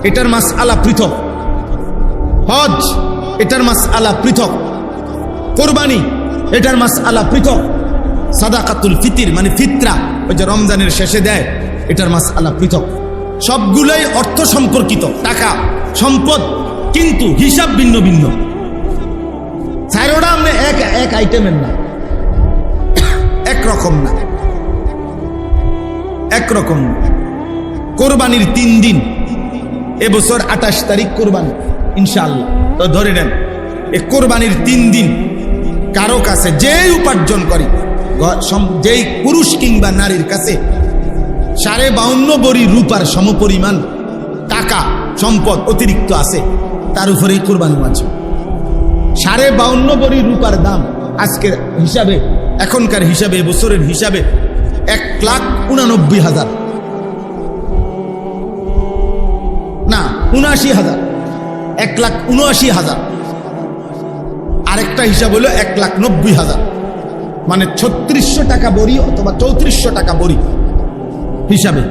এটার মাসআলা পৃথক, হজ এটার মাসআলা পৃথক, কোরবানি এটার মাসআলা পৃথক, সাদাকাতুল ফিতির মানে ফিতরা ওই যে রমজানের শেষে দেয়, এটার মাসআলা পৃথক। সবগুলাই অর্থ সম্পর্কিত, টাকা সম্পদ, কিন্তু হিসাব ভিন্ন ভিন্ন। চারোটা আপনি এক আইটেমের না, একরকম না, একরকম না। কোরবানির 3 দিন, এবছর 28 তারিখ কোরবানি ইনশাআল্লাহ, তো ধরে নেন এই কোরবানির 3 দিন কারো কাছে যেই উপার্জন করে, যেই পুরুষ কিংবা নারীর কাছে 52.5 বড়ি রূপার সমপরিমাণ টাকা সম্পদ অতিরিক্ত আছে, তার উপরে কোরবানি ওয়াজিব। 52.5 বড়ি রূপার দাম আজকের হিসাবে, এখনকার হিসাবে, বছরের হিসাবে 1,89,000 না 79,000, 1,79,000। আরেকটা হিসাব হলো 1,90,000, মানে 3600 টাকা বড়ি অথবা 3400 টাকা বড়ি হিসাবে।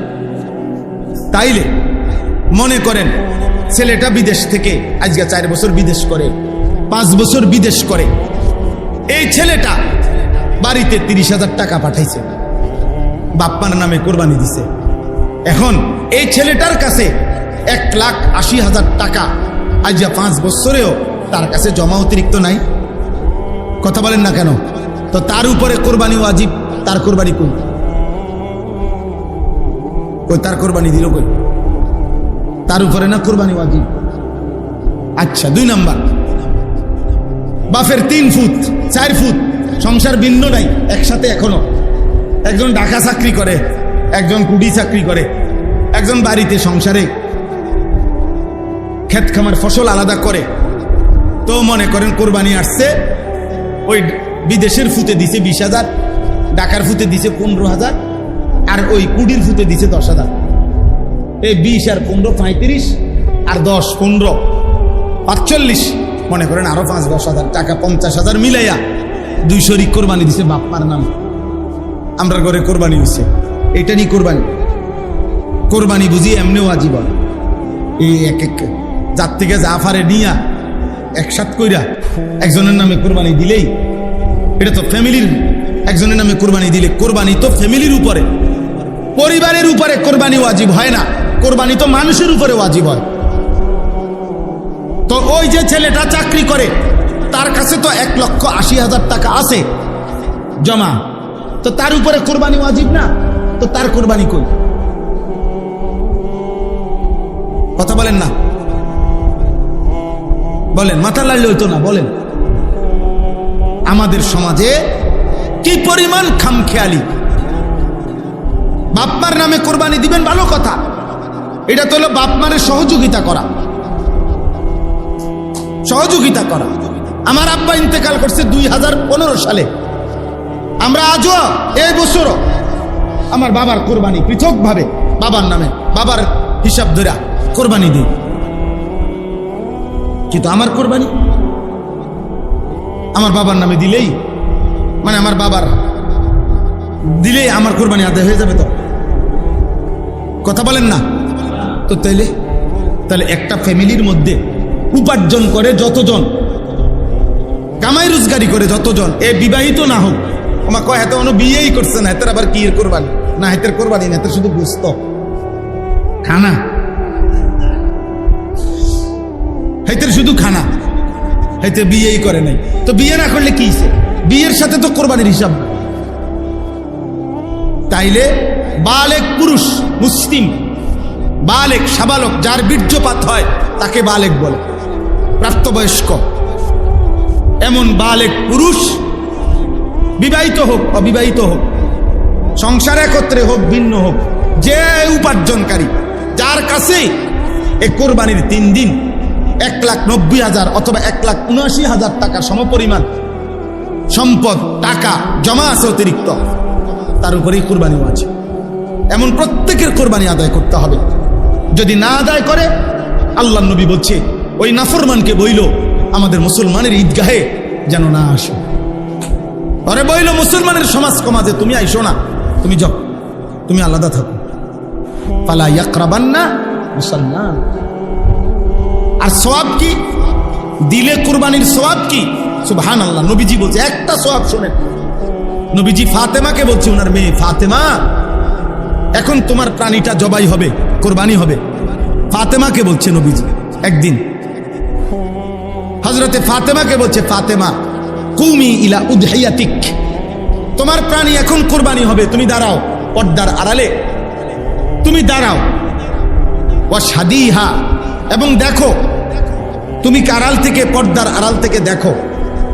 তাইলে মনে করেন ছেলেটা বিদেশ থেকে আজকে 4 বছর বিদেশ করে, 5 বছর বিদেশ করে, এই ছেলেটা বাড়িতে 30,000 টাকা পাঠাইছে, বাপ্পার নামে কোরবানি দিছে। এখন এই ছেলেটার কাছে 1,80,000 টাকা আজ 5 বছরেও তার কাছে জমা অতিরিক্ত নাই। কথা বলেন না কেন? তো তার উপরে কোরবানি ওয়াজিব, তার কোরবানি কই? তার কোরবানি দিল কই? তার উপরে না কোরবানি ওয়াজিব। আচ্ছা, 2 নাম্বার, বাপের 3 ফুট 4 ফুট সংসার ভিন্ন নাই, একসাথে এখনো। একজন ঢাকা চাকরি করে, একজন কুডি চাকরি করে, একজন বাড়িতে সংসারে ক্ষেত খামার ফসল আলাদা করে। তো মনে করেন কোরবানি আসছে, ওই বিদেশের ফুতে দিছে 20,000, ঢাকার ফুতে দিছে 15,000, আর ওই কুডির ফুতে দিছে 10,000। এই 20 আর 15 35, আর 10 15 45, মনে করেন আরো 5-10,000 টাকা, 50,000 মিলাইয়া 2 শরিক কোরবানি দিছে বাপ্পার নাম। আমরা ঘরে কোরবানি হচ্ছে, এটা নিয়ে কোরবানি। কোরবানি বুঝি এমনি ওয়াজিব, এই এক এক যার থেকে জাফারে নিয়া একসাথ কইরা একজনের নামে কোরবানি দিলেই, এটা তো ফ্যামিলির, একজনের নামে কোরবানি দিলে কোরবানি তো ফ্যামিলির উপরে, পরিবারের উপরে কোরবানি ওয়াজিব হয় না, কোরবানি তো মানুষের উপরে ওয়াজিব হয়। তো ওই যে ছেলেটা চাকরি করে তার কাছে তো 1,80,000 টাকা আছে জমা, তো তার উপরে কোরবানি ওয়াজিব না, তো তার কোরবানি কই? কথা বলেন না, বলেন, মাথা লাড়লে হইতো না, বলেন। আমাদের সমাজে কি পরিমাণ খামখেয়ালি। বাপমার নামে কোরবানি দিবেন, ভালো কথা, এটা তো হলো বাপমারের সহযোগিতা করা, সহযোগিতা করা। আমার আব্বা ইন্তেকাল করছে 2015 সালে, আমরা আজও এই বছরও আমার বাবার কোরবানি পৃথক ভাবে বাবার নামে, বাবার হিসাব ধরে কোরবানি দিই, কিন্তু আমার কোরবানি আমার বাবার নামে দিলেই, মানে আমার বাবার দিলেই আমার কোরবানি আদায় হয়ে যাবে। তো কথা বলেন না? তো তাহলে একটা ফ্যামিলির মধ্যে উপার্জন করে যতজন, কামাই রোজগারি করে যতজন, এ বিবাহিত না হোক, আমার কয় হাতে অন্য বিয়েই করছে না, এদের আবার কি কোরবানি না, হেতের কোরবানি না, এদের শুধু গোস্ত খানা, হেতের শুধু খানা, হেতে বিয়েই করে নাই। তো বিয়ে না করলে কি, বিয়ের সাথে তো কোরবানির হিসাব। তাইলে বালেক পুরুষ মুসলিম, বালেক সাবালক, যার বীর্যপাত হয় তাকে বালেক বলে, প্রাপ্তবয়স্ক। এমন বালেক পুরুষ বিবাহিত হোক অবিবাহিত হোক, সংসার একত্রে হোক ভিন্ন হোক, যে উপার্জনকারী, যার কাছে এই কোরবানির 3 দিন 1,90,000 অথবা 1,79,000 টাকা সমপরিমাণ সম্পদ টাকা জমা আছে অতিরিক্ত, তার উপরেই কোরবানি আছে। এমন প্রত্যেকের কোরবানি আদায় করতে হবে। যদি না আদায় করে, আল্লাহ নবী বলছে ওই নাফরমানকে বইল আমাদের মুসলমানের ঈদগাহে যেন না আসে। আরে বইল মুসলমানের সমাজ সমাজে তুমি আইসো না, তুমি যাও, তুমি আলাদা থাকো। ফালা ইয়াকরাবান্না মুসাল্লাহ। আর সওয়াব কি? দিলে কুরবানির সওয়াব কি? সুবহানাল্লাহ। নবীজি বলছে একটা সওয়াব শোনেন, নবীজি ফাতেমাকে বলছে, ওনার মেয়ে ফাতেমা, এখন তোমার প্রাণীটা জবাই হবে, কোরবানি হবে। ফাতেমাকে বলছে নবীজি একদিন, হযরতে ফাতেমাকে বলছে, ফাতেমা কুমি ইলা উদহিয়াতিক, তোমার প্রাণী এখন কোরবানি হবে, তুমি দাঁড়াও পর্দার আড়ালে, তুমি দাঁড়াও। ওয়াশহাদিহা, এবং দেখো, তুমি আড়াল থেকে, পর্দার আড়াল থেকে দেখো।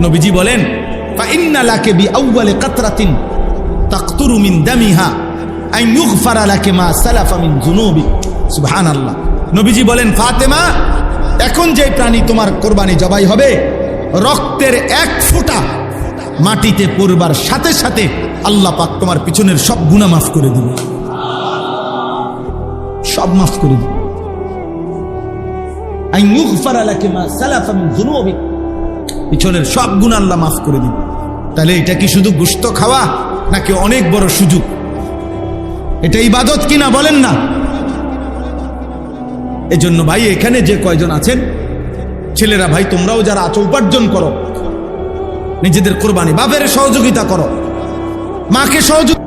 নবীজি বলেন, ফা ইন্না লাকা বিআউয়ালি কাতরাতিন তাকতুরু মিন দামিহা আন ইউগফারা লাকা মা সালাফা মিন যুনুবিক। সুবহানাল্লাহ। নবীজি বলেন, ফাতেমা, এখন যে প্রাণী তোমার কোরবানি জবাই হবে, রক্তের এক ফোঁটা মাটিতে পড়বার সাথে সাথে আল্লাহ পাক তোমার পিছনের সব গুনাহ মাফ করে দিবে, সব মাফ করে দিবে। আন ইউগফারা লাকা মা সালাফা মিন যুনুবিক, পিছনের সব গুনাহ আল্লাহ মাফ করে দিবে। তাহলে এটা কি শুধু গোশত খাওয়া, নাকি অনেক বড় সুযোগ? এটা ইবাদত কিনা বলেন না? এজন্য ভাই, এখানে যে কয়জন আছেন ছেলেরা, ভাই তোমরাও যারা আছো, উপার্জন করো, নিজেদের কোরবানি, বাপের সহযোগিতা করো, মাকে সহযোগিতা,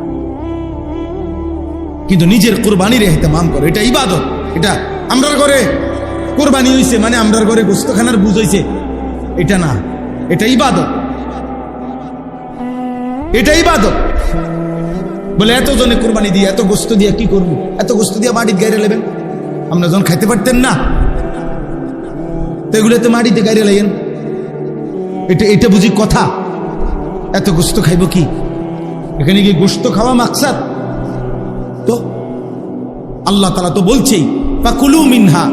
কিন্তু নিজের কোরবানির ইহতিমাম করো। এটা ইবাদত। এটা আমরার ঘরে কোরবানি হইছে মানে আমরার ঘরে গোস্তখানার বুঝ হইছে, এটা না, এটা ইবাদত, এটা ইবাদত। বলে এত জনে কোরবানি দিয়ে, এত গোস্ত দিয়ে কি করবো, এত গোস্ত দিয়ে মাটির গাইরে লেবেন, আমরা যখন খাইতে পারতেন না, তো এগুলোতে মাটিতে গাইরে লাগেন, এটা বুঝি কথা? এত গোস্ত খাইব কি? এখানে কি গোস্ত খাওয়া মাকসাদ? তো আল্লাহ তাআলা তো বলছেই, ফাকুলু মিনহা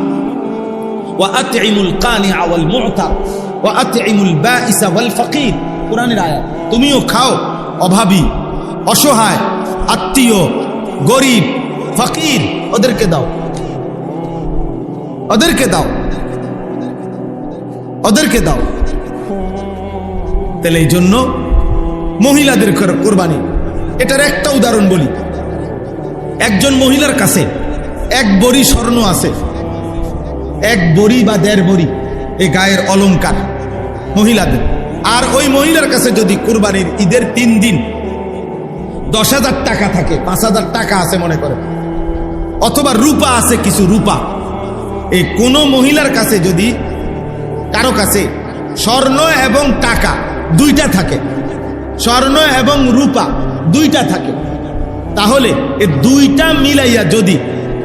ওয়া আতইমুল কানিআ ওয়াল মু'তার ওয়া আতইমুল বাঈসা ওয়াল ফাকির। কোরআনের আয়াত। তুমিও খাও, অভাবী, অসহায়, আত্মীয়, গরিব, ফকির, ওদেরকে দাও, ওদেরকে দাও, ওদেরকে দাও। তাহলে এই জন্য মহিলাদের কোরবানি, এটার একটা উদাহরণ বলি। একজন মহিলার কাছে এক বড়ি স্বর্ণ আছে, এক বড়ি বা 1.5 বড়ি, এই গায়ের অলংকার মহিলাদের। আর ওই মহিলার কাছে যদি কুরবানির ঈদের 3 দিন 10,000 টাকা থাকে, 5,000 টাকা আছে মনে করে, অথবা রূপা আছে কিছু রূপা, এই কোন মহিলার কাছে যদি কারো কাছে স্বর্ণ এবং টাকা দুইটা থাকে, স্বর্ণ এবং রূপা দুইটা থাকে, তাহলে এই দুইটা মিলাইয়া যদি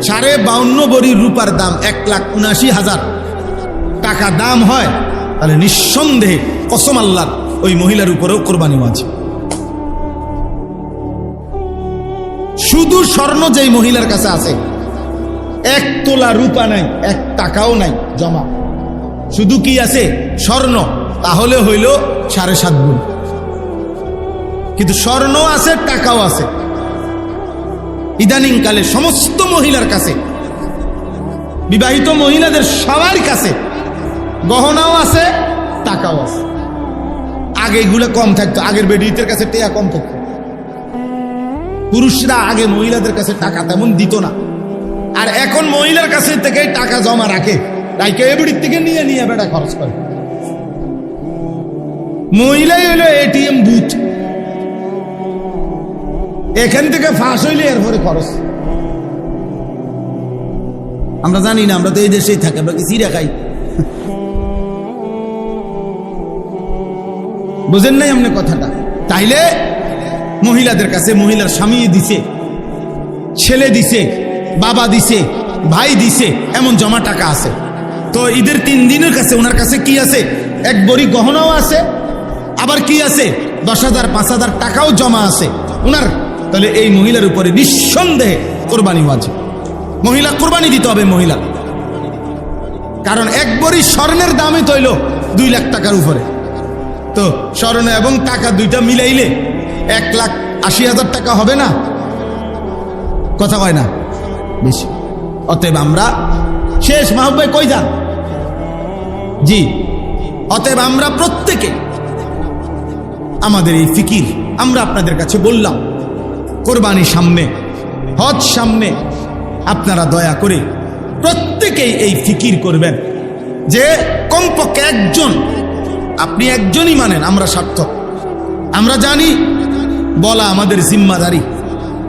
52.5 বড়ি রূপার দাম 1,79,000 টাকা দাম হয়, তাহলে নিঃসন্দেহে কসম আল্লাহর ওই মহিলার উপরেও কোরবানি ওয়াজিব। শুধু স্বর্ণ যেই মহিলার কাছে আছে, 1 তোলা রূপা নাই, 1 টাকাও নাই জমা, শুধু কি আছে? স্বর্ণ, তাহলে হইল 7.5 গুণ। কিন্তু স্বর্ণ আছে, টাকাও আছে। ইদানিং কালে সমস্ত মহিলার কাছে, বিবাহিত মহিলাদের সবার কাছে গহনাও আছে, টাকাও আছে। আগে এগুলো কম থাকতো, আগের বেডিদের কাছে টাকা কম থাকতো। পুরুষরা আগে মহিলাদের কাছে টাকা তেমন দিত না, আর এখন মহিলার কাছে থেকে টাকা জমা রাখে, রাইকে এবিড়ির থেকে নিয়ে নিয়ে বেটা খরচ করে। মহিলাই হইল এটিএম বুথ, এখান থেকে ফাঁস হইলে এরপরে খরচ। আমরা জানি না, আমরা তো এই দেশেই থাকি, আমরা কি চিড়া খাই? বুঝেন নাই আপনি কথাটা? তাইলে মহিলাদের কাছে মহিলার স্বামী দিছে, ছেলে দিছে, বাবা দিছে, ভাই দিছে, এমন জমা টাকা আছে। তো ঈদের 3 দিনের কাছে ওনার কাছে কি আছে? 1 বড়ি গহনাও আছে, আবার কি আছে? 10,000 5,000 টাকাও জমা আছে ওনার। তাহলে এই মহিলার উপরে নিঃসন্দেহে কোরবানি ওয়াজিব। মহিলা কোরবানি দিতে হবে মহিলা, কারণ 1 বড়ি স্বর্ণের দামই তৈল 2 লাখ টাকার উপরে। তো স্বর্ণ এবং টাকা দুইটা মিলাইলে 1,80,000 টাকা হবে না? কথা কয় না বেশি। অতএব আমরা শেষ মাহবুব কই যান? জি, অতএব আমরা প্রত্যেকে আমাদের এই ফিকির আমরা আপনাদের কাছে বললাম, কোরবানি সামনে, হজ সামনে, আপনারা দয়া করে প্রত্যেকেই এই ফিকির করবেন। যে কমপক্ষে একজন, আপনি একজনই মানেন, আমরা সার্থক। আমরা জানি বলা আমাদের জিম্মাদারি,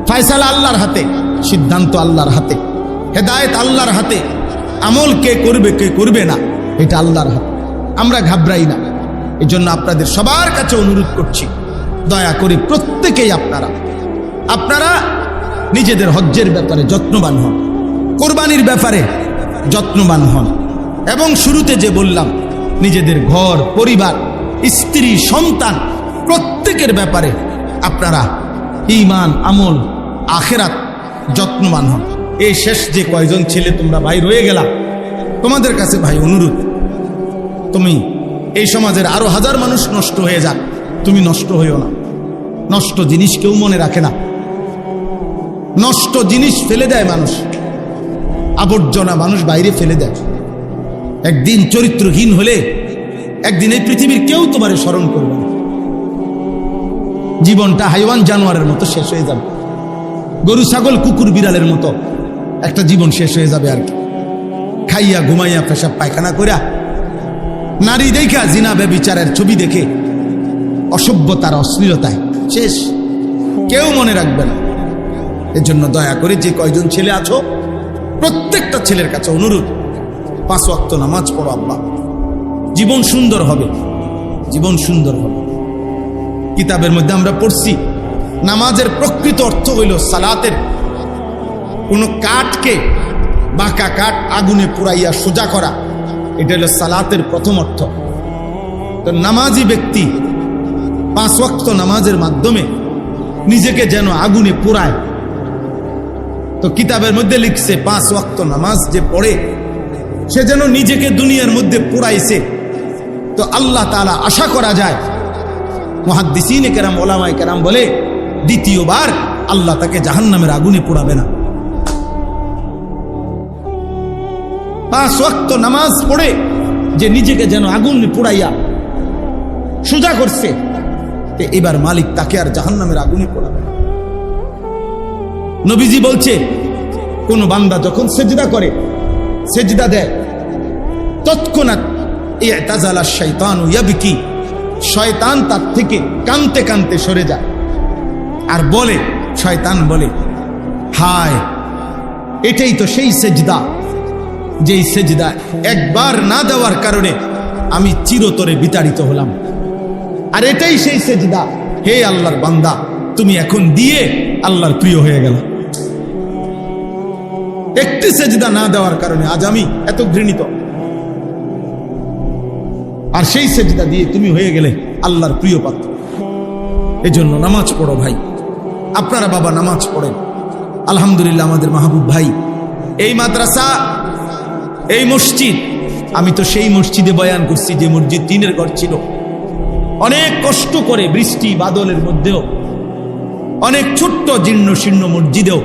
ফয়সালা আল্লাহর হাতে, সিদ্ধান্ত আল্লাহর হাতে, হেদায়েত আল্লাহর হাতে, আমল কে করবে কে করবে না এটা আল্লাহর হাতে। আমরা ঘাবড়াই না। এই জন্য আপনাদের সবার কাছে অনুরোধ করছি, দয়া করে প্রত্যেকেই আপনারা নিজেদের হজ্জের ব্যাপারে যত্নবান হন, কোরবানির ব্যাপারে যত্নবান হন, এবং শুরুতে যে বললাম নিজেদের ঘর পরিবার স্ত্রী সন্তান প্রত্যেকের ব্যাপারে আপনারা ঈমান আমল আখিরাত যত্নবান হন। এই শেষ যে কয়জন ছেলে তোমরা ভাই রয়ে গেলা, তোমাদের কাছে ভাই অনুরোধ, তুমি এই সমাজের আরো হাজার মানুষ নষ্ট হয়ে যাক, তুমি নষ্ট হইও না। নষ্ট জিনিস কেউ মনে রাখে না, নষ্ট জিনিস ফেলে দেয় মানুষ, আবর্জনা মানুষ বাইরে ফেলে দেয়। একদিন চরিত্রহীন হলে একদিন এই পৃথিবীর কেউ তোমারে স্মরণ করবে না। জীবনটা হাইওয়ান জানোয়ারের মতো শেষ হয়ে যাবে, গরু ছাগল কুকুর বিড়ালের মতো একটা জীবন শেষ হয়ে যাবে আর কি। খাইয়া ঘুমাইয়া পেশাব পায়খানা কইরা, নারী দেখা জিনা ব্যভিচারের ছবি দেখে, অসভ্যতার অশ্লীলতায় শেষ, কেউ মনে রাখবে না। এর জন্য দয়া করে যে কয়জন ছেলে আছো প্রত্যেকটা ছেলের কাছে অনুরোধ, 5 ওয়াক্ত নামাজ পড়ো আব্বা, জীবন সুন্দর হবে, জীবন সুন্দর হবে। কিতাবের মধ্যে আমরা পড়ছি নামাজের প্রকৃত অর্থ হইল সালাতের কোন কাঠকে, বাঁকা কাঠ আগুনে পুরাইয়া সোজা করা, এটা হলো সালাতের প্রথম অর্থ। তো নামাজি ব্যক্তি 5 ওয়াক্ত নামাজের মাধ্যমে নিজেকে যেন আগুনে পোড়ায়। তো কিতাবের মধ্যে লিখছে 5 ওয়াক্ত নামাজ যে পড়ে সে যেন নিজেকে দুনিয়ার মধ্যে পোড়াইছে। তো আল্লাহ তাআলা আশা করা যায়, মুহাদ্দিসিনে কেরাম ওলামায়ে কেরাম বলে, দ্বিতীয়বার আল্লাহ তাকে জাহান্নামের আগুনে পোড়াবে না। 5 ওয়াক্ত নামাজ পড়ে যে নিজেকে যেন আগুনে পোড়াইয়া সোজা করছে, এবার মালিক তাকে আর জাহান্নামের আগুনে পোড়াবে না। নবীজি বলছে, কোন বান্দা যখন সেজদা করে, সেজদা দেয়, তৎক্ষণাৎ ইতাজালা শাইতানু ইয়াবকি, শয়তান তার থেকে কাঁদতে কাঁদতে সরে যায় আর বলে, শয়তান বলে, হায় এটাই তো সেই সেজদা যেই সেজদা একবার না দেওয়ার কারণে আমি চিরতরে বিতাড়িত হলাম, আর এটাই সেই সেজদা, হে আল্লাহর বান্দা তুমি এখন দিয়ে আল্লাহর প্রিয় হয়ে গেল। একটি সেজদা না দেওয়ার কারণে আজ আমি এত ঘৃণিত, আর সেই সেজদা দিয়ে তুমি হয়ে গেলে আল্লাহর প্রিয় পাত্র। এজন্য নামাজ পড়ো ভাই, আপনারা বাবা নামাজ পড়েন। আলহামদুলিল্লাহ আমাদের মাহবুব ভাই, এই মাদ্রাসা, এই মসজিদ, আমি তো সেই মসজিদে বয়ান করছি যে মসজিদ টিনের ঘর ছিল, অনেক কষ্ট করে বৃষ্টি বাদলের মধ্যেও, অনেক ছোট্ট জীর্ণ শীর্ণ মসজিদেও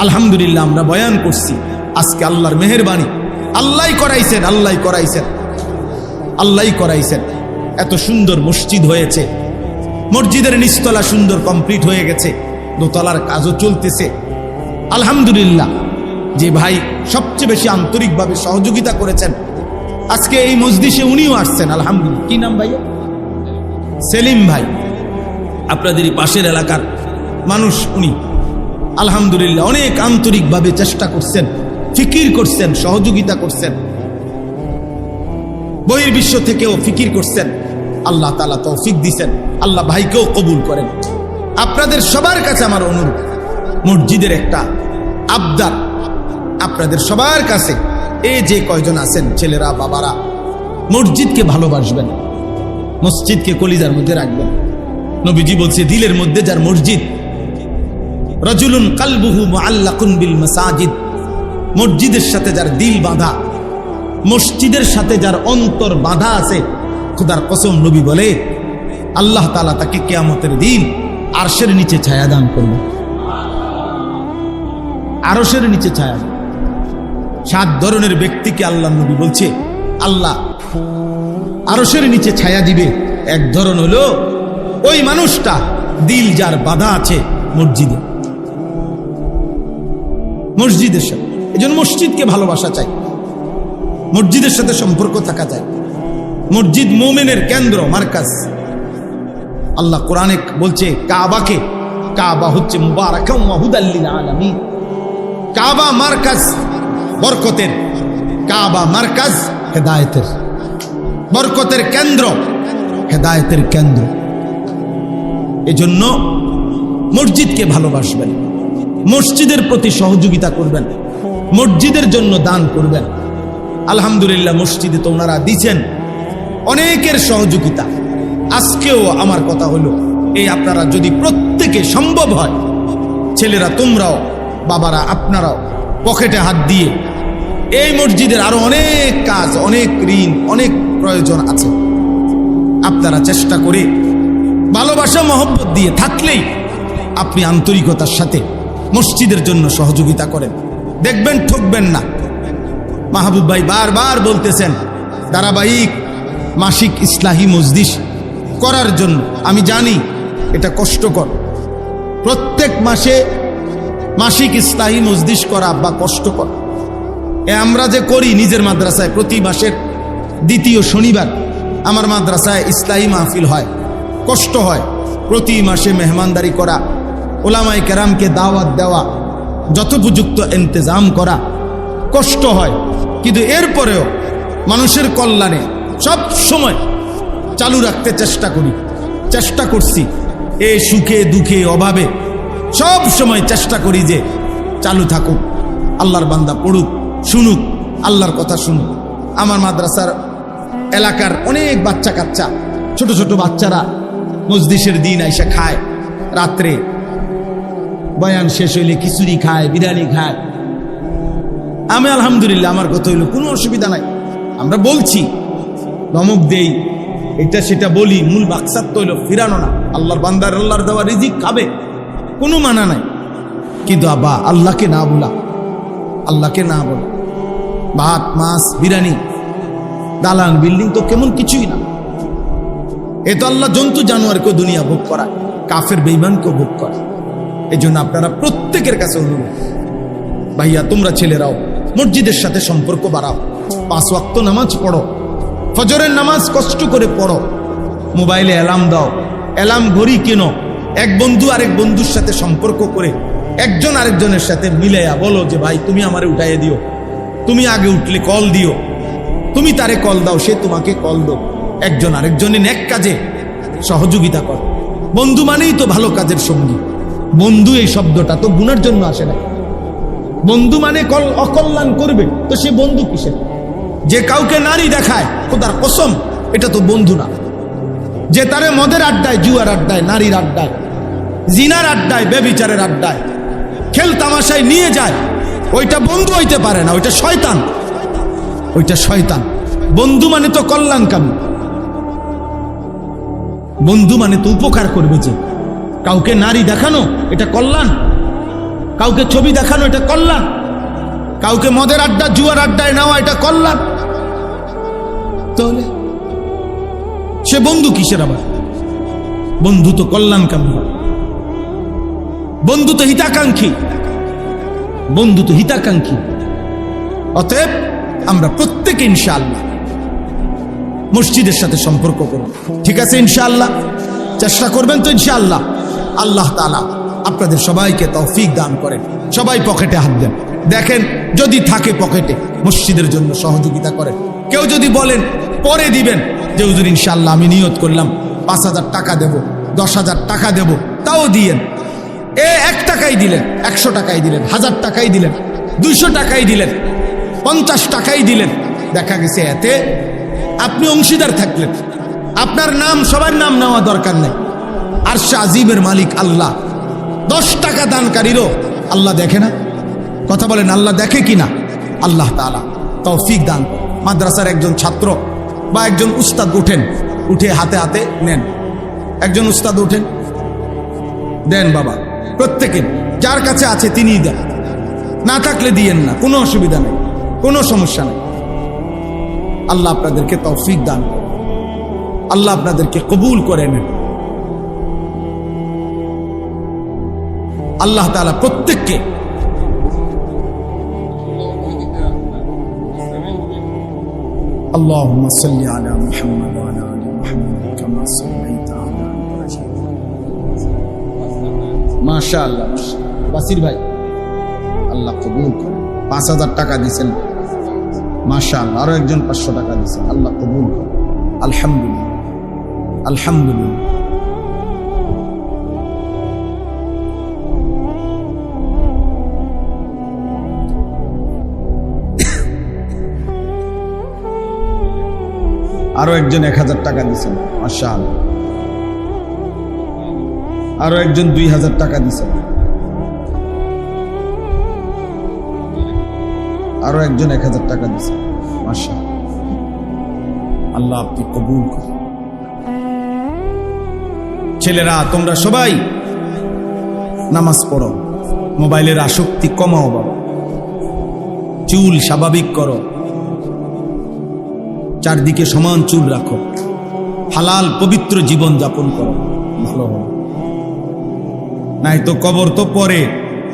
আলহামদুলিল্লাহ আমরা বয়ান করছি। আজকে আল্লাহর মেহেরবানি, আল্লাহই করাইছেন, আল্লাহই করাইছেন, আল্লাহই করাইছেন। এত সুন্দর মসজিদ হয়েছে, মসজিদের নিচতলা সুন্দর কমপ্লিট হয়ে গেছে, দোতলার কাজও চলতেছে। আলহামদুলিল্লাহ যে ভাই সবচেয়ে বেশি আন্তরিকভাবে সহযোগিতা করেছেন আজকে এই মজলিসে, উনিও আসছেন। আলহামদুলিল্লাহ, কি নাম ভাইয়া? সেলিম ভাই, আপনাদেরই পাশের এলাকার মানুষ উনি। আলহামদুলিল্লাহ অনেক আন্তরিকভাবে চেষ্টা করছেন, ফিকির করছেন, সহযোগিতা করছেন, বহির্বিশ্ব থেকেও ফিকির করছেন। আল্লাহ তাআলা তৌফিক দিছেন, আল্লাহ ভাইকেও কবুল করেন। আপনাদের সবার কাছে আমার অনুরোধ, মসজিদের একটা আবদার, আপনাদের সবার কাছে, এই যে কয়জন আছেন ছেলেরা বাবারা, মসজিদকে ভালোবাসবেন, মসজিদকে কলিজার মধ্যে রাখবেন। নবীজি বলছে, দিলের মধ্যে যার মসজিদ, রাজুলুন কালবুহু মুআল্লাকুন বিল মাসাজিদ, মসজিদের সাথে যার দিল বাঁধা, মসজিদের সাথে যার অন্তর বাঁধা আছে, খোদার কসম নবী বলে আল্লাহ তাআলা তাকে কিয়ামতের দিন আরশের নিচে ছায়া দান করবে। আরশের নিচে ছায়া। 7 ধরনের ব্যক্তিকে আল্লাহ নবী বলছে আল্লাহ আরশের নিচে ছায়া দিবে। এক ধরন হলো ওই মানুষটা দিল যার বাধা আছে মসজিদে, মসজিদের সাথে। এই জন্য মসজিদকে ভালোবাসা চাই। মসজিদের সাথে সম্পর্ক থাকা যায়। মসজিদ মুমিনের কেন্দ্র, মার্কাজ। আল্লাহ কোরআনে বলছে কাবাকে, কাবা হচ্ছে মুবারাকাম ওয়া হুদাল লিল আলামিন। কাবা মার্কাজ বরকতের, কাবা মার্কাজ হেদায়েতের, বরকতের কেন্দ্র, হেদায়েতের কেন্দ্র। এজন্য মসজিদকে ভালোবাসবেন, মসজিদের প্রতি সহযোগিতা করবেন, মসজিদের জন্য দান করবেন। আলহামদুলিল্লাহ মসজিদে তো ওনারা দিচ্ছেন অনেকের সহযোগিতা। আজকেও আমার কথা হলো, এই আপনারা যদি প্রত্যেকে সম্ভব হয়, ছেলেরা তোমরাও, বাবারা আপনারাও পকেটে হাত দিয়ে, এই মসজিদের আরো অনেক কাজ, অনেক ঋণ, অনেক প্রয়োজন আছে, আপনারা চেষ্টা করে ভালোবাসা মহব্বত দিয়ে থাকলেই আপনি আন্তরিকতার সাথে মসজিদের জন্য সহযোগিতা করেন, দেখবেন ঠকবেন না। মাহবুব ভাই বারবার বলতেছেন ধারাবাহিক মাসিক ইসলাহি মজলিস করার জন্য। আমি জানি এটা কষ্টকর, প্রত্যেক মাসে মাসিক ইসলাহি মজলিস করা বা কষ্টকর। আমরা যে করি নিজের মাদ্রাসায়, প্রতি মাসের দ্বিতীয় শনিবার আমার মাদ্রাসায় ইসলাহি মাহফিল হয়, কষ্ট হয়। প্রতি মাসে মেহমানদারি করা, ওলামায়ে কেরামকে দাওয়াত দেওয়া, যথোপযুক্ত ইন্তজাম করা, কষ্ট হয়। কিন্তু এরপরেও মানুষের কল্যাণে সব সময় চালু রাখতে চেষ্টা করি, চেষ্টা করছি। এই সুখে দুঃখে অভাবে সব সময় চেষ্টা করি যে চালু থাকুক, আল্লাহর বান্দা পড়ুক, শুনুক, আল্লাহর কথা শুনুক। আমার মাদ্রাসার এলাকার অনেক বাচ্চা কাচ্চা, ছোট ছোট বাচ্চারা মজলিসের দিন আইসা খায়, রাত্রে বয়ান শেষ হইলে খিচুড়ি খায়, বিরিয়ানি খায়। আমি আলহামদুলিল্লাহ, আমার কথা হইলো কোনো অসুবিধা নাই, আমরা বলছি, ধমক দেই, এটা সেটা বলি, মূল মাকসাদ তো হইলো ফিরানো না। আল্লাহর বান্দার আল্লাহর দেওয়া রিজিক খাবে, কোনো মানা নাই। কিন্তু আবা আল্লাহকে না বলা, আল্লাহকে না বলা, ভাত মাছ বিরিয়ানি দালান বিল্ডিং তো কেমন কিছুই না। এ তো আল্লাহ জন্তু জানোয়ারকেও দুনিয়া ভোগ করা, কাফের বেঈমানকেও ভোগ করা। এই জন্য আপনারা প্রত্যেকের কাছে অনুরোধ, ভাইয়া তোমরা ছেলেরাও মসজিদের সাথে সম্পর্ক বাড়াও, 5 ওয়াক্ত নামাজ পড়ো, ফজরের নামাজ কষ্ট করে পড়ো, মোবাইলে অ্যালার্ম দাও, অ্যালার্ম ঘড়ি কেনো, এক বন্ধু আরেক বন্ধুর সাথে সম্পর্ক করে একজন আরেকজনের সাথে মিলাইয়া বলো যে ভাই তুমি আমারে উঠাইয়ে দিও, তুমি আগে উঠলে কল দিও, তুমি তারে কল দাও, সে তোমাকে কল দাও। একজন আরেকজনের নেক কাজে সহযোগিতা কর। বন্ধু মানেই তো ভালো কাজের সঙ্গী। বন্ধু এই শব্দটা তো গুনার জন্য আসে না। বন্ধু মানে অকল্যাণ করবে, তো সে বন্ধু কিসের? যে কাউকে নারী দেখায়, খোদার কসম, এটা তো বন্ধু না। যে তারে মদের আড্ডায়, জুয়ার আড্ডায়, নারীর আড্ডায়, জিনার আড্ডায়, ব্যভিচারের আড্ডায়, খেল তামাশায় নিয়ে যায়, ওইটা বন্ধু হইতে পারে না, ওইটা শয়তান, ওইটা শয়তান। বন্ধু মানে তো কল্যাণকামী, বন্ধু মানে তো উপকার করবে। যে কাউকে নারী দেখানো এটা কল্যাণ, কাউকে ছবি দেখানো এটা কল্যাণ, কাউকে মদের আড্ডা জুয়ার আড্ডায় নেওয়া এটা কল্যাণ। তাহলে সে বন্ধু কিসের? আবার বন্ধু তো কল্যাণকামী, বন্ধু তো হিতাকাঙ্ক্ষী, বন্ধু তো হিতাকাঙ্ক্ষী। অতএব আমরা প্রত্যেকে ইনশাআল্লাহ মসজিদের সাথে সম্পর্ক করব, ঠিক আছে? ইনশাআল্লাহ চেষ্টা করবেন তো ইনশাআল্লাহ। আল্লাহ তাআলা আপনাদের সবাইকে তৌফিক দান করেন। সবাই পকেটে হাত দেন, দেখেন যদি থাকে পকেটে মসজিদের জন্য সহযোগিতা করেন। কেউ যদি বলেন পরে দিবেন, যে হুজুর ইনশাআল্লাহ আমি নিয়ত করলাম 5,000 টাকা দেব, 10,000 টাকা দেব, তাও দিয়েন। 1 টাকাই দিলেন, 100 টাকাই দিলেন, 1000 টাকাই দিলেন, 200 টাকাই দিলেন, 50 টাকাই দিলেন, দেখা গেছে এতে আপনি অংশীদার থাকলেন। আপনার নাম, সবার নাম নেওয়া দরকার নেই। আরশে আজিমের মালিক আল্লাহ। 10 টাকা দানকারীরও আল্লাহ দেখে না? কথা বলেন, আল্লাহ দেখে কিনা? আল্লাহ তাআলা তৌফিক দান। মাদ্রাসার একজন ছাত্র বা একজন উস্তাদ উঠেন, উঠে হাতে হাতে নেন। একজন উস্তাদ উঠেন, দেন বাবা, প্রত্যেকে যার কাছে আছে তিনিই দেন, না থাকলে দিয়েন না, কোনো অসুবিধা নেই, কোনো সমস্যা নেই। আল্লাহ আপনাদেরকে তৌফিক দান করেন, আল্লাহ আপনাদেরকে কবুল করে নেন। আল্লাহ তাআলা প্রত্যেককে اللهم صل على محمد وعلى آل محمد كما صليت على إبراهيم মাশাআল্লাহ বাসির ভাই আল্লাহ কবুল করে 5000 টাকা দিয়েছেন মাশাআল্লাহ আরো একজন 500 টাকা দিয়েছেন আল্লাহ কবুল করে আলহামদুলিল্লাহ আলহামদুলিল্লাহ আরো একজন 1000 টাকা দিয়েছেন মাশাআল্লাহ আরো একজন 2000 টাকা দিয়েছেন আরো একজন 1000 টাকা দিয়েছেন মাশাআল্লাহ আল্লাহ আপনি কবুল করুন ছেলেরা তোমরা সবাই নামাজ পড়ো মোবাইলের আসক্তি কমাও বাবা চুল স্বাভাবিক করো চারদিকে সমান চুল রাখো হালাল পবিত্র জীবন যাপন করো ভালো হবে নাই তো কবর তো পরে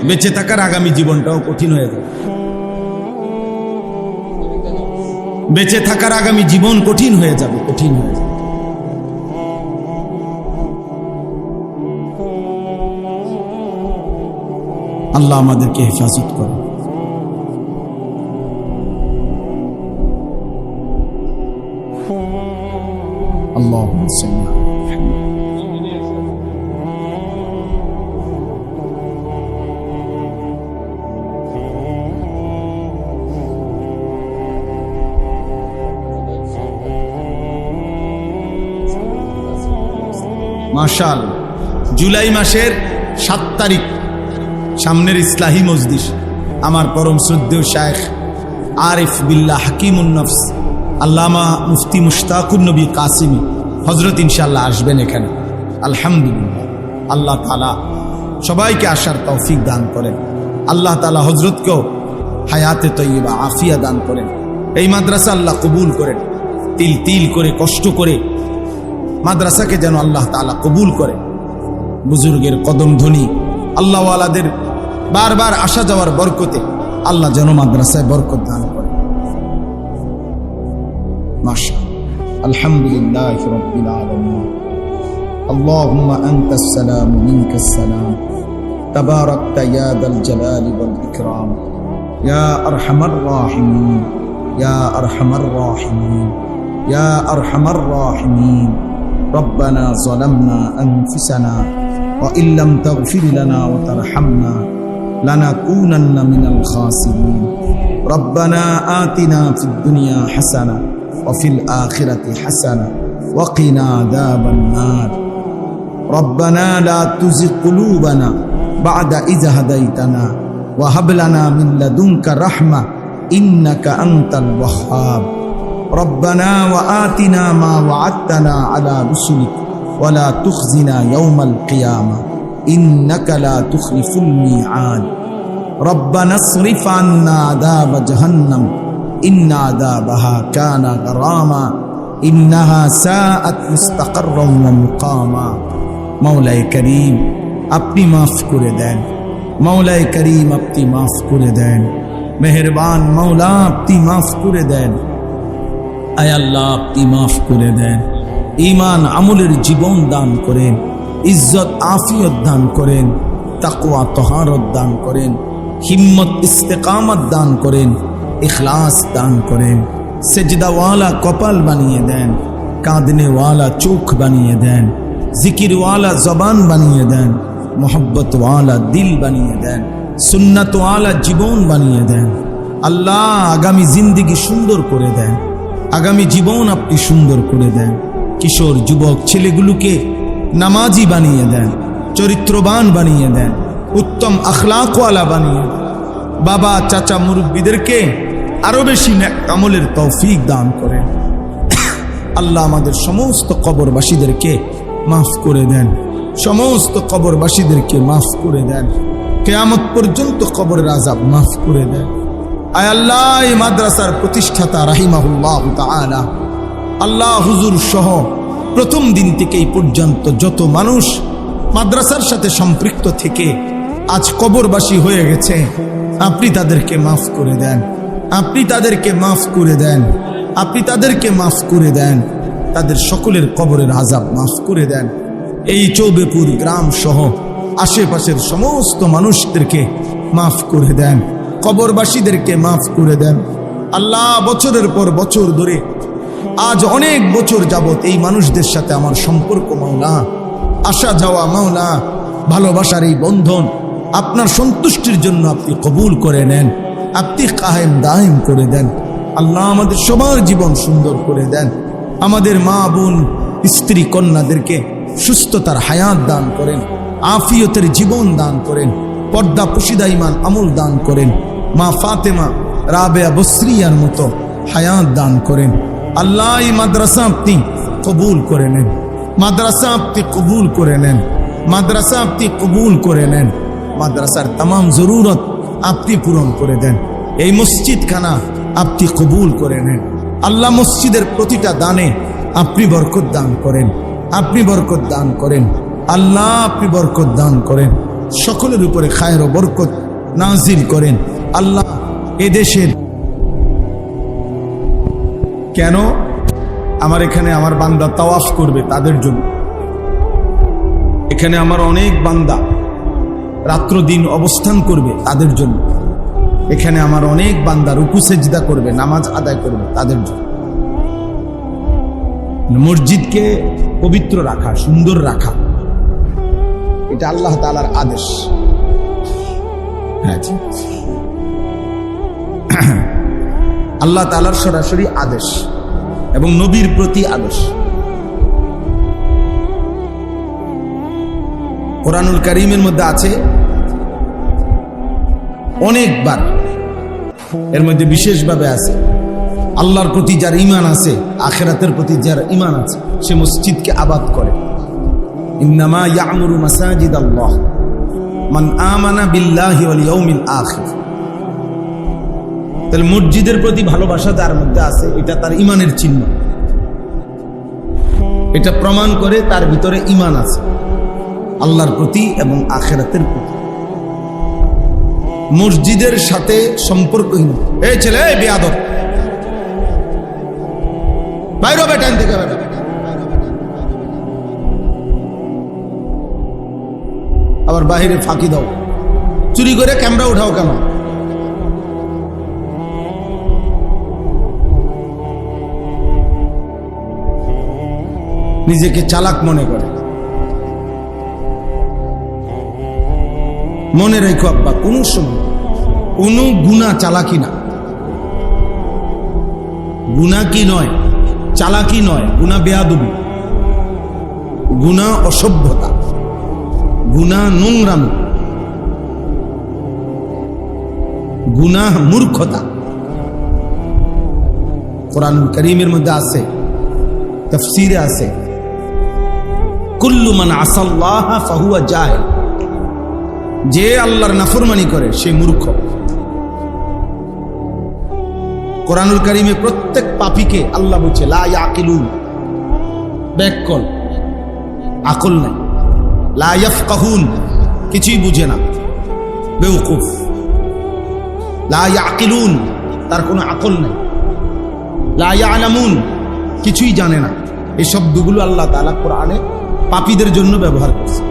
বেঁচে থাকার আগামী জীবনটাও কঠিন হয়ে যাবে বেঁচে থাকার আগামী জীবন কঠিন হয়ে যাবে আল্লাহ আমাদেরকে হেফাজত করে اللهم صل على محمد মাশাআল্লাহ জুলাই মাসের 7 তারিখ সামনের ইসলাহি মজলিস আমার পরম শ্রদ্ধেয় শায়েখ আরিফ বিল্লাহ হাকিমুন নফস আল্লামা মুফতি মুশতাকুন নবী কাসিমি হযরত ইনশাআল্লাহ আসবেন এখানে আলহামদুলিল্লাহ আল্লাহ তাআলা সবাইকে আসার তৌফিক দান করেন আল্লাহ তাআলা হযরতকেও হায়াতে তয়্যিবা আফিয়া দান করেন এই মাদ্রাসা আল্লাহ কবুল করেন তিল তিল করে কষ্ট করে মাদ্রাসাকে যেন আল্লাহ তাআলা কবুল করে বুজুর্গের কদম ধ্বনি আল্লাহওয়ালাদের বারবার আসা যাওয়ার বরকতে আল্লাহ যেন মাদ্রাসায় বরকত দান করে মাশাআল্লাহ আলহামদুলিল্লাহি রাব্বিল আলামিন اللهم أنت السلام منك السلام تباركت يا ذا الجلال والإكرام يا أرحم الراحمين يا أرحم الراحمين يا أرحم الراحمين ربنا ظلمنا أنفسنا وإن لم تغفر لنا وترحمنا لنكونن من الخاسرين ربنا آتنا في الدنيا حسنة وفي الآخرة حسنة وقنا عذاب النار ربنا لا تزغ قلوبنا بعد إذ هديتنا وهب لنا من لدنك رحمة إنك أنت الوهاب ربنا وآتنا ما وعدتنا على رسلك ولا تخزنا يوم القيامة إنك لا تخلف الميعاد ربنا اصرف عنا عذاب جهنم إن عذابها كان غراما إنها ساءت مستقرا ومقاما مولاي كريم अपनी माफ করে দেন মওলাই করিম আপনি মাফ করে দেন মেহেরবান মওলা আপনি মাফ করে দেন আয় আল্লাহ আপনি মাফ করে দেন ঈমান আমলের জীবন দান করেন ইজ্জত আফিয়ত দান করেন তাকওয়া তহারত দান করেন হিম্মত ইস্তেকামত দান করেন ইখলাস দান করেন সেজদাওয়ালা কপাল বানিয়ে দেন কাঁদনেওয়ালা চোখ বানিয়ে দেন জিকিরওয়ালা জবান বানিয়ে দেন মোহব্বতওয়ালা দিল বানিয়ে দেন সুন্নাতওয়ালা জীবন বানিয়ে দেন আল্লাহ আগামী জিন্দেগি সুন্দর করে দেন আগামী জীবন আপনি সুন্দর করে দেন কিশোর যুবক ছেলেগুলোকে নামাজি বানিয়ে দেন চরিত্রবান বানিয়ে দেন উত্তম আখলাকওয়ালা বানিয়ে দেন বাবা চাচা মুরব্বীদেরকে আরো বেশি নেক আমলের তৌফিক দান করেন আল্লাহ আমাদের সমস্ত কবরবাসীদেরকে মাফ করে দেন সমস্ত কবরবাসীদেরকে মাফ করে দেন কিয়ামত পর্যন্ত কবরের আযাব মাফ করে দেন আয় আল্লাহ এই মাদ্রাসার প্রতিষ্ঠাতা রাহিমাহুল্লাহ তাআলা আল্লাহ হুজুর সহ প্রথম দিন থেকে এই পর্যন্ত যত মানুষ মাদ্রাসার সাথে সম্পৃক্ত থেকে আজ কবরবাসী হয়ে গেছে আপনি তাদেরকে মাফ করে দেন আপনি তাদেরকে মাফ করে দেন আপনি তাদেরকে মাফ করে দেন, তাদের সকলের কবরের আযাব মাফ করে দেন। এই চৌবেপুর গ্রাম সহ আশেপাশের সমস্ত মানুষদেরকে মাফ করে দেন, কবরবাসীদেরকে মাফ করে দেন। আল্লাহ, বছরের পর বছর ধরে আজ অনেক বছর যাবত এই মানুষদের সাথে আমার সম্পর্ক মাওলা, আসা যাওয়া মাওলা, ভালোবাসার এই বন্ধন আপনার সন্তুষ্টির জন্য আপনি কবুল করে নেন, আপনি কায়েম দায়েম করে দেন। আল্লাহ, আমাদের সবার জীবন সুন্দর করে দেন। আমাদের মা বোন স্ত্রী কন্যাদেরকে সুস্থতার হায়াত দান করেন, আফিয়তের জীবন দান করেন, পর্দা পুশিদা ঈমান আমল দান করেন। মা ফাতেমা রাবেয়া বসরিয়ার মতো হায়াত দান করেন। আল্লাহ, এই মাদ্রাসা আপনি কবুল করে নেন, মাদ্রাসা আপনি কবুল করে নেন, মাদ্রাসা আপনি কবুল করে নেন। মাদ্রাসার तमाम জরুরত আপনি পূরণ করে দেন। এই মসজিদখানা আপনি কবুল করে নেন। আল্লাহ, মসজিদের প্রতিটা দানে আপনি বরকত দান করেন, আপনি বরকত দান করেন। আল্লাহ, আপনি বরকত দান করেন, সকলের উপরে খায়ের ও বরকত নাজিল করেন। আল্লাহ, এদেশের কেন আমার এখানে আমার বান্দা তাওয়াফ করবে তাদের জন্য, এখানে আমার অনেক বান্দা রাত্র দিন অবস্থান করবে তাদের জন্য, এখানে আমার অনেক বান্দা রুকু সেজদা করবে, নামাজ আদায় করবে তাদের জন্য। মসজিদকে পবিত্র রাখা, সুন্দর রাখা, এটা আল্লাহ তাআলার আদেশ। হ্যাঁ, আল্লাহ তাআলার সরাসরি আদেশ এবং নবীর প্রতি আদেশ। কোরআনুল কারীমের মধ্যে আছে অনেকবার, এর মধ্যে বিশেষভাবে আছে আল্লাহর প্রতি যার ঈমান আছে, আখিরাতের প্রতি যার ঈমান আছে, সে মসজিদকে আবাদ করে। ইন্নামা ইয়া'মুরু মাসাজিদাল্লাহ মান আমানা বিল্লাহি ওয়াল ইয়াউমিল আখির। তাহলে মসজিদের প্রতি ভালোবাসা যার মধ্যে আছে, এটা তার ঈমানের চিহ্ন, এটা প্রমাণ করে তার ভিতরে ঈমান আছে আল্লাহর প্রতি এবং আখিরাতের প্রতি। মসজিদের সাথে সম্পর্কহীন, এই ছেলে বেয়াদব, বাইরে বেটান থেকে আবার বাহিরে ফাঁকি দাও, চুরি করে ক্যামেরা উঠাও কেন? নিজেকে চালাক মনে করে। মনে রেখো আব্বা, কোন সময় কোন গুনাহ চালাকি না, গুনাহ কি নয়, চালাকি নয়, গুনাহ বেয়াদবি, গুনাহ অসভ্যতা, গুনাহ নোংরামি, গুনাহ মূর্খতা। কোরআনুল কারীমের মধ্যে আছে, তাফসীরে আছে, কুল্লু মান আসাল্লাহ ফাহুয়া জাহিল, যে আল্লাহর নাফরমানি করে সে মূর্খ। কোরআনুল কারীমে প্রত্যেক পাপীকে আল্লাহ বলছে লা ইয়াকিলুন, ব্যাককল, আকল নাই, লা ইয়াফকাহুন, কিছুই বুঝে না, বেওকুফ, লা ইয়াকিলুন, তার কোনো আকল নাই, লা ইয়ালামুন, কিছুই জানে না। এই শব্দগুলো আল্লাহ তাআলা কোরআনে পাপীদের জন্য ব্যবহার করছে,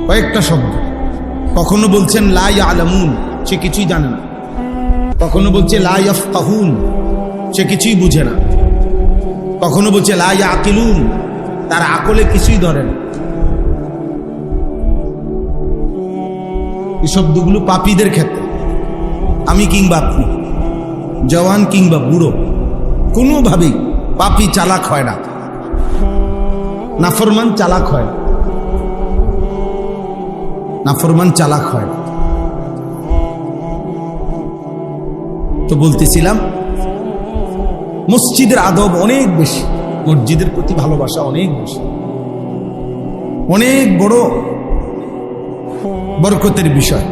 কয়েকটা শব্দ। কখনো বলছেন লা ইয়ালামুন, সে কিছুই জানে না, কখনো বলছে লা ইয়াফকাহুন, সে কিছুই বুঝে না, কখনো বলছে লা ইয়াকিলুন, তার আকলে কিছুই ধরে না। এই শব্দগুলো পাপীদের ক্ষেত্রে। আমি কিংবা আপনি, জওয়ান কিংবা বুড়ো, কোনোভাবেই পাপী চালাক হয় না, নাফরমান চালাক হয় না, নাফরমান চালাক হয় না। তো বলতেছিলাম মসজিদের আদব অনেক বেশি, মসজিদের প্রতি ভালোবাসা অনেক বেশি, অনেক বড় বরকতের বিষয়।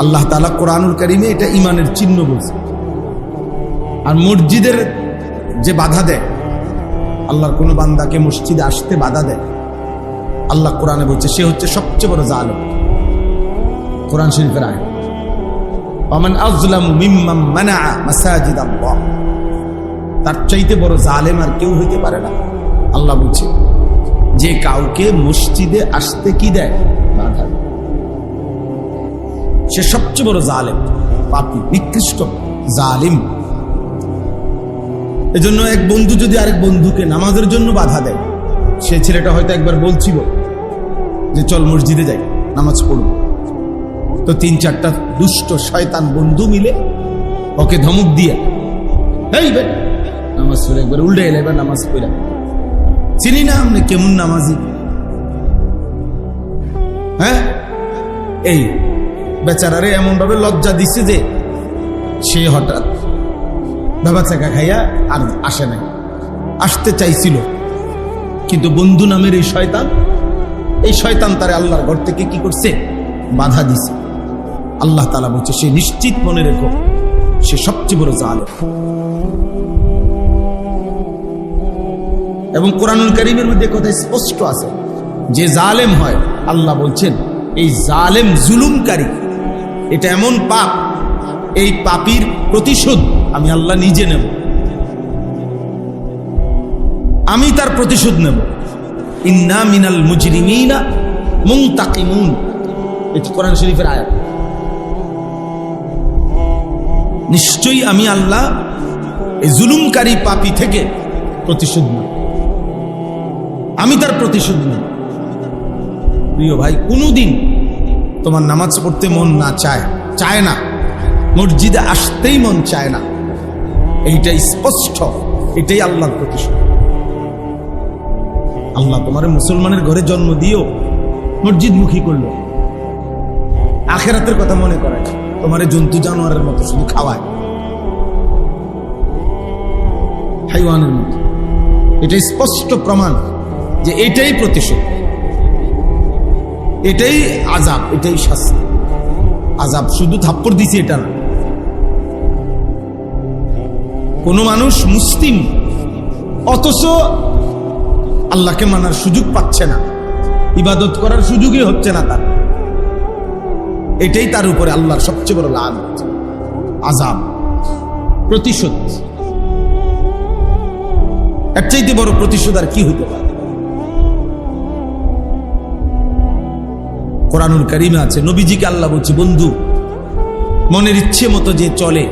আল্লাহ তাআলা কোরআনুল কারীমে এটা ঈমানের চিহ্ন বলছে। আর মসজিদের যে বাধা দেয়, আল্লাহর কোন বান্দাকে মসজিদে আসতে বাধা দেয়, আল্লাহ কোরআনে বলছে সে হচ্ছে সবচেয়ে বড় জালেম। কোরআন শরীফের আয়াত। ওমান আযলামু মিম্মান মানাআ মাসাজিদাল্লাহ, তার চাইতে বড় জালেম আর কেউ হইতে পারে না। আল্লাহ বলছে যে কাউকে মসজিদে আসতে কি দেয়, বাধা দেয়, সে সবচেয়ে বড় জালেম, পাপী, নিকৃষ্ট জালিম। এজন্য এক বন্ধু যদি আরেক বন্ধুকে নামাজের জন্য বাধা দেয়, সে ছেলেটা হয়তো একবার বলছিল যে চল মসজিদে যাই, নামাজ পড়ব, তো 3-4টা দুষ্ট শয়তান বন্ধু মিলে ওকে ধমক দিয়ে, এই বে নামাজ পড়ে, একবার উল্টে এলে এবার নামাজ পড়া, চিনি না আপনি কেমন নামাজি, হ্যাঁ, এই বেচারারে এমন ভাবে লজ্জা দিচ্ছে যে সে হঠাৎ বাবা চাকা খাইয়া আর আসে নাই। আসতে চাইছিল, কিন্তু বন্ধু নামের এই শয়তান তারে আল্লাহর ঘর থেকে কি করছে, বাধা দিছে। আল্লাহ তাআলা বলছে সে নিশ্চিত মনে রেখো, সে সবচেয়ে বড় জালেম। এবং কোরআনুল কারীমের মধ্যে কথা স্পষ্ট আছে, যে জালেম হয়, আল্লাহ বলছেন এই জালেম, জুলুমকারী, এটা এমন পাপ, এই পাপীর প্রতিশোধ আমি আল্লাহ নিজে নেব, আমি তার প্রতিশোধ নেব। ইন্না মিনাল মুজরিমিনা মুনতাকিমুন, এটা কোরআন শরীফের আয়াত। নিশ্চয়ই আমি আল্লাহ এই জুলুমকারী পাপী থেকে প্রতিশোধ নেব, আমি তার প্রতিশোধ নেব। প্রিয় ভাই, কোনোদিন তোমার নামাজ পড়তে মন না চায় না, মসজিদে আসতেই মন চায় না, এইটাই স্পষ্ট, এটাই আল্লাহর প্রতিশোধ। আল্লাহ তোমার মুসলমানের ঘরে জন্ম দিও, মসজিদমুখী করলো, আখিরাতের কথা মনে করে, তোমারে জন্তু জানোয়ারের মতো শুধু খাওয়ায়, হাইওয়ানের মতো। এটা স্পষ্ট প্রমাণ যে এটাই প্রতিশোধ, এটাই আযাব, এটাই শাস্তি। আযাব শুধু থাপ্পড় দিছে এটা না, কোন মানুষ মুসলিম অথচ আল্লাহকে মানার সুযোগ পাচ্ছে না, ইবাদত করার সুযোগই হচ্ছে না তার, এটাই তার উপরে আল্লাহর সবচেয়ে বড় লানত, আযাব, প্রতিশোধ। এর চাইতে বড় প্রতিশোধ আর কি হতে পারে? কোরআনুল কারীমে আছে, নবীজিকে আল্লাহ বলছে, বন্ধু মনের ইচ্ছে মতো যে চলে,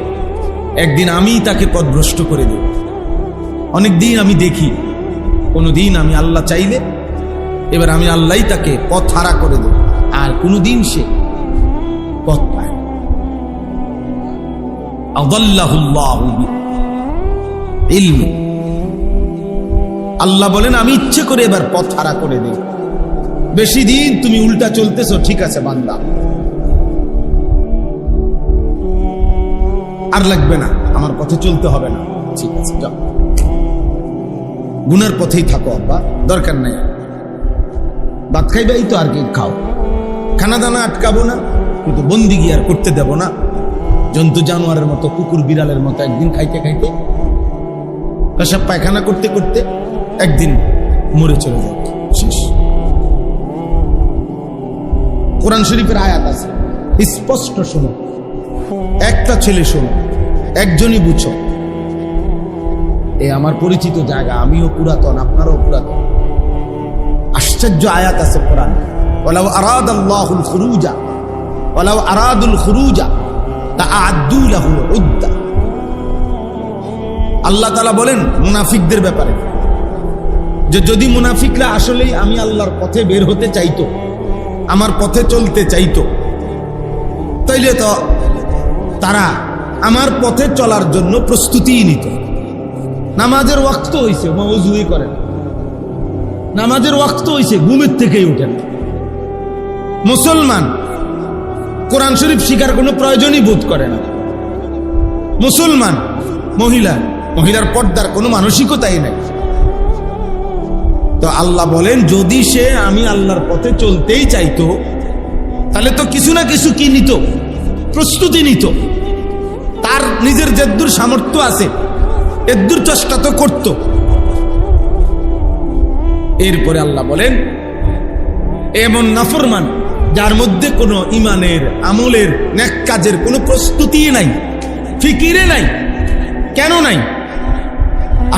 একদিন আমি তাকে পথভ্রষ্ট করে দেব। অনেকদিন আমি দেখি, কোনদিন আমি আল্লাহ চাইলে এবার আমি আল্লাহই তাকে পথ হারা করে দেব, আর কোনদিন সে পথ পায়। আযাল্লাহুল্লাহু বিইলমি, আল্লাহ বলেন আমি ইচ্ছে করে এবার পথ হারা করে দেব। বেশি দিন তুমি উল্টা চলতেছো, ঠিক আছে বান্দা, আর লাগবে না, আমার পথে চলতে হবে না, ঠিক আছে যাও, গুনার পথেই থাকো আব্বা, দরকার নাই, ভাত খাইবাই তো আর কি খাও, খানা দানা আটকাবো না, কিন্তু বন্দিগি আর করতে দেব না। জন্তু জানোয়ারের মতো, কুকুর বিড়ালের মতো একদিন খাইতে খাইতে, পেশাব পায়খানা করতে করতে একদিন মরে চলে যাবে, শেষ। কোরআন শরীফের আয়াত আছে, স্পষ্ট শোনো, একটা ছেলে শোনো, একজনই বুঝো। এ আমার পরিচিত জায়গা, আমিও পুরাতন, আপনারও পুরাতন। আশ্চর্য আয়াত আছে কোরআন, ওয়ালাউ আরাদাল্লাহুল খুরুজা ওয়ালাউ আরাদুল খুরুজা লাআদ্দু লাহুল উদ্দা। আল্লাহ তাআলা বলেন মুনাফিকদের ব্যাপারে, যে যদি মুনাফিকরা আসলেই আমি আল্লাহর পথে বের হতে চাইতো, আমার পথে চলতে চাইতো, তাইলে তো তারা আমার পথে চলার জন্য প্রস্তুতিই নিত। নামাজের ওয়াক্ত হইছে, ওযুই করেন, নামাজের ওয়াক্ত হইছে, ঘুমের থেকেই উঠেন। মুসলমান কোরআন শরীফ শিখার কোনো প্রয়োজনই বোধ করে না। মুসলমান মহিলার পর্দার কোনো মানসিকতাই নাই। তো আল্লাহ বলেন যদি সে আমি আল্লাহর পথে চলতেই চাইতো, তাহলে তো কিছু না কিছু কি নিত, প্রস্তুতি নিত, তার নিজের যেদূর সামর্থ্য আছে এদূর চেষ্টা তো করত। এরপরে আল্লাহ বলেন এমন নাফরমান যার মধ্যে কোনো ইমানের, আমলের, নেক কাজের কোনো প্রস্তুতি নাই, ফিকিরে নাই। কেন নাই?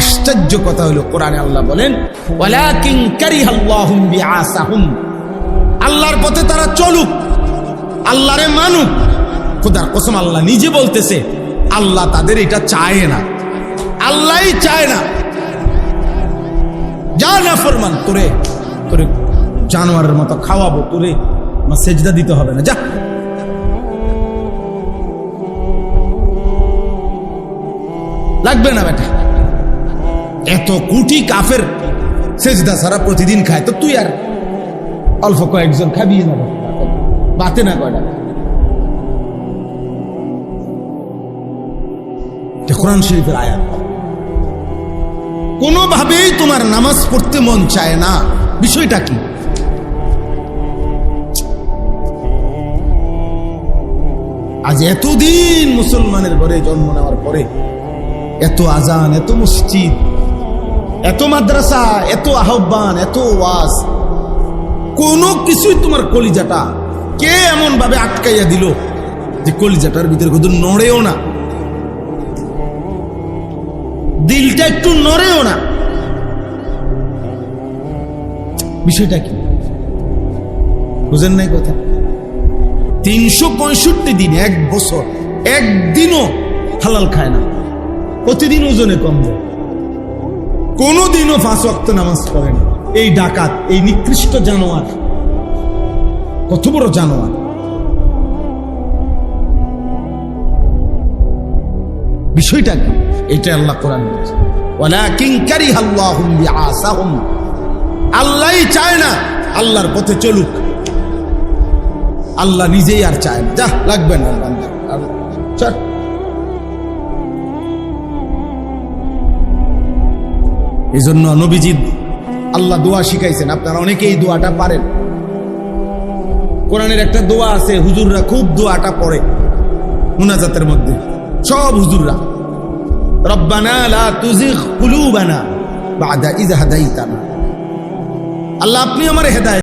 আশ্চর্য কথা হলো, কোরআনে আল্লাহ বলেন ওয়ালাকিন কারিহাল্লাহুম বিআসাহুম, আল্লাহর পথে তারা চলুক, আল্লাহরে মানুক। খোদার কসম, আল্লাহ নিজে বলতেছে আল্লাহ তাদের এটা চায় না, আল্লাহই চায় না। যা নাফরমান, তোরে তোরে জানোয়ারের মতো খাওয়াবো, তোরে আমার সেজদা দিতে হবে না, যা। লাগবে না বেটা। এত কোটি কাফের সেজদা সারা প্রতিদিন খায়, তো তুই আর অল্প কয়েকজন খাবি না, বাতে না কয়টা। কোরআন শরীফের আয়াত। কোনোভাবেই তোমার নামাজ পড়তে মন চায় না, বিষয়টা কি? আজ এতদিন মুসলমানের ঘরে জন্ম নেওয়ার পরে এত আজান, এত মসজিদ, এত মাদ্রাসা, এত আহ্বান, এত ওয়াজ, কোনো কিছুই তোমার কলিজাটা কে এমন ভাবে আটকাইয়া দিল যে কলিজাটার ভিতরে কত নড়েও না, দিলটা একটু নড়েও না। বিষয়টা কি বুঝেন নাই কথা? 365 দিন, এক বছর একদিনও হালাল খায় না, প্রতিদিন ওজনে কমবে, কোনদিনও 5 ওয়াক্ত নামাজ পড়ে না। এই ডাকাত, এই নিকৃষ্ট জানোয়ার, কত বড় জানোয়ার! বিষয়টা কি? এটা আল্লাহ কোরআন বলছে ওয়ালাকিন কারিহাল্লাহুম বিআসাহুম, আল্লাহই চায় না আল্লাহর পথে চলুক, আল্লাহ নিজেই আর চায় না। যা, লাগবে না বান্দা, চল। এই জন্য নবীজি আল্লাহ দোয়া শিখাইছেন, আপনারা অনেকেই এই দোয়াটা পারেন। কোরআনের একটা দোয়া আছে, হুজুররা খুব দোয়াটা পড়ে মুনাজাতের মধ্যে, সব হুজুররা। রব্বানা লা তুজিগ কুলুবানা বাদা ইয হাদাইতানা, আল্লাহ আপনি আমার হেদায়েত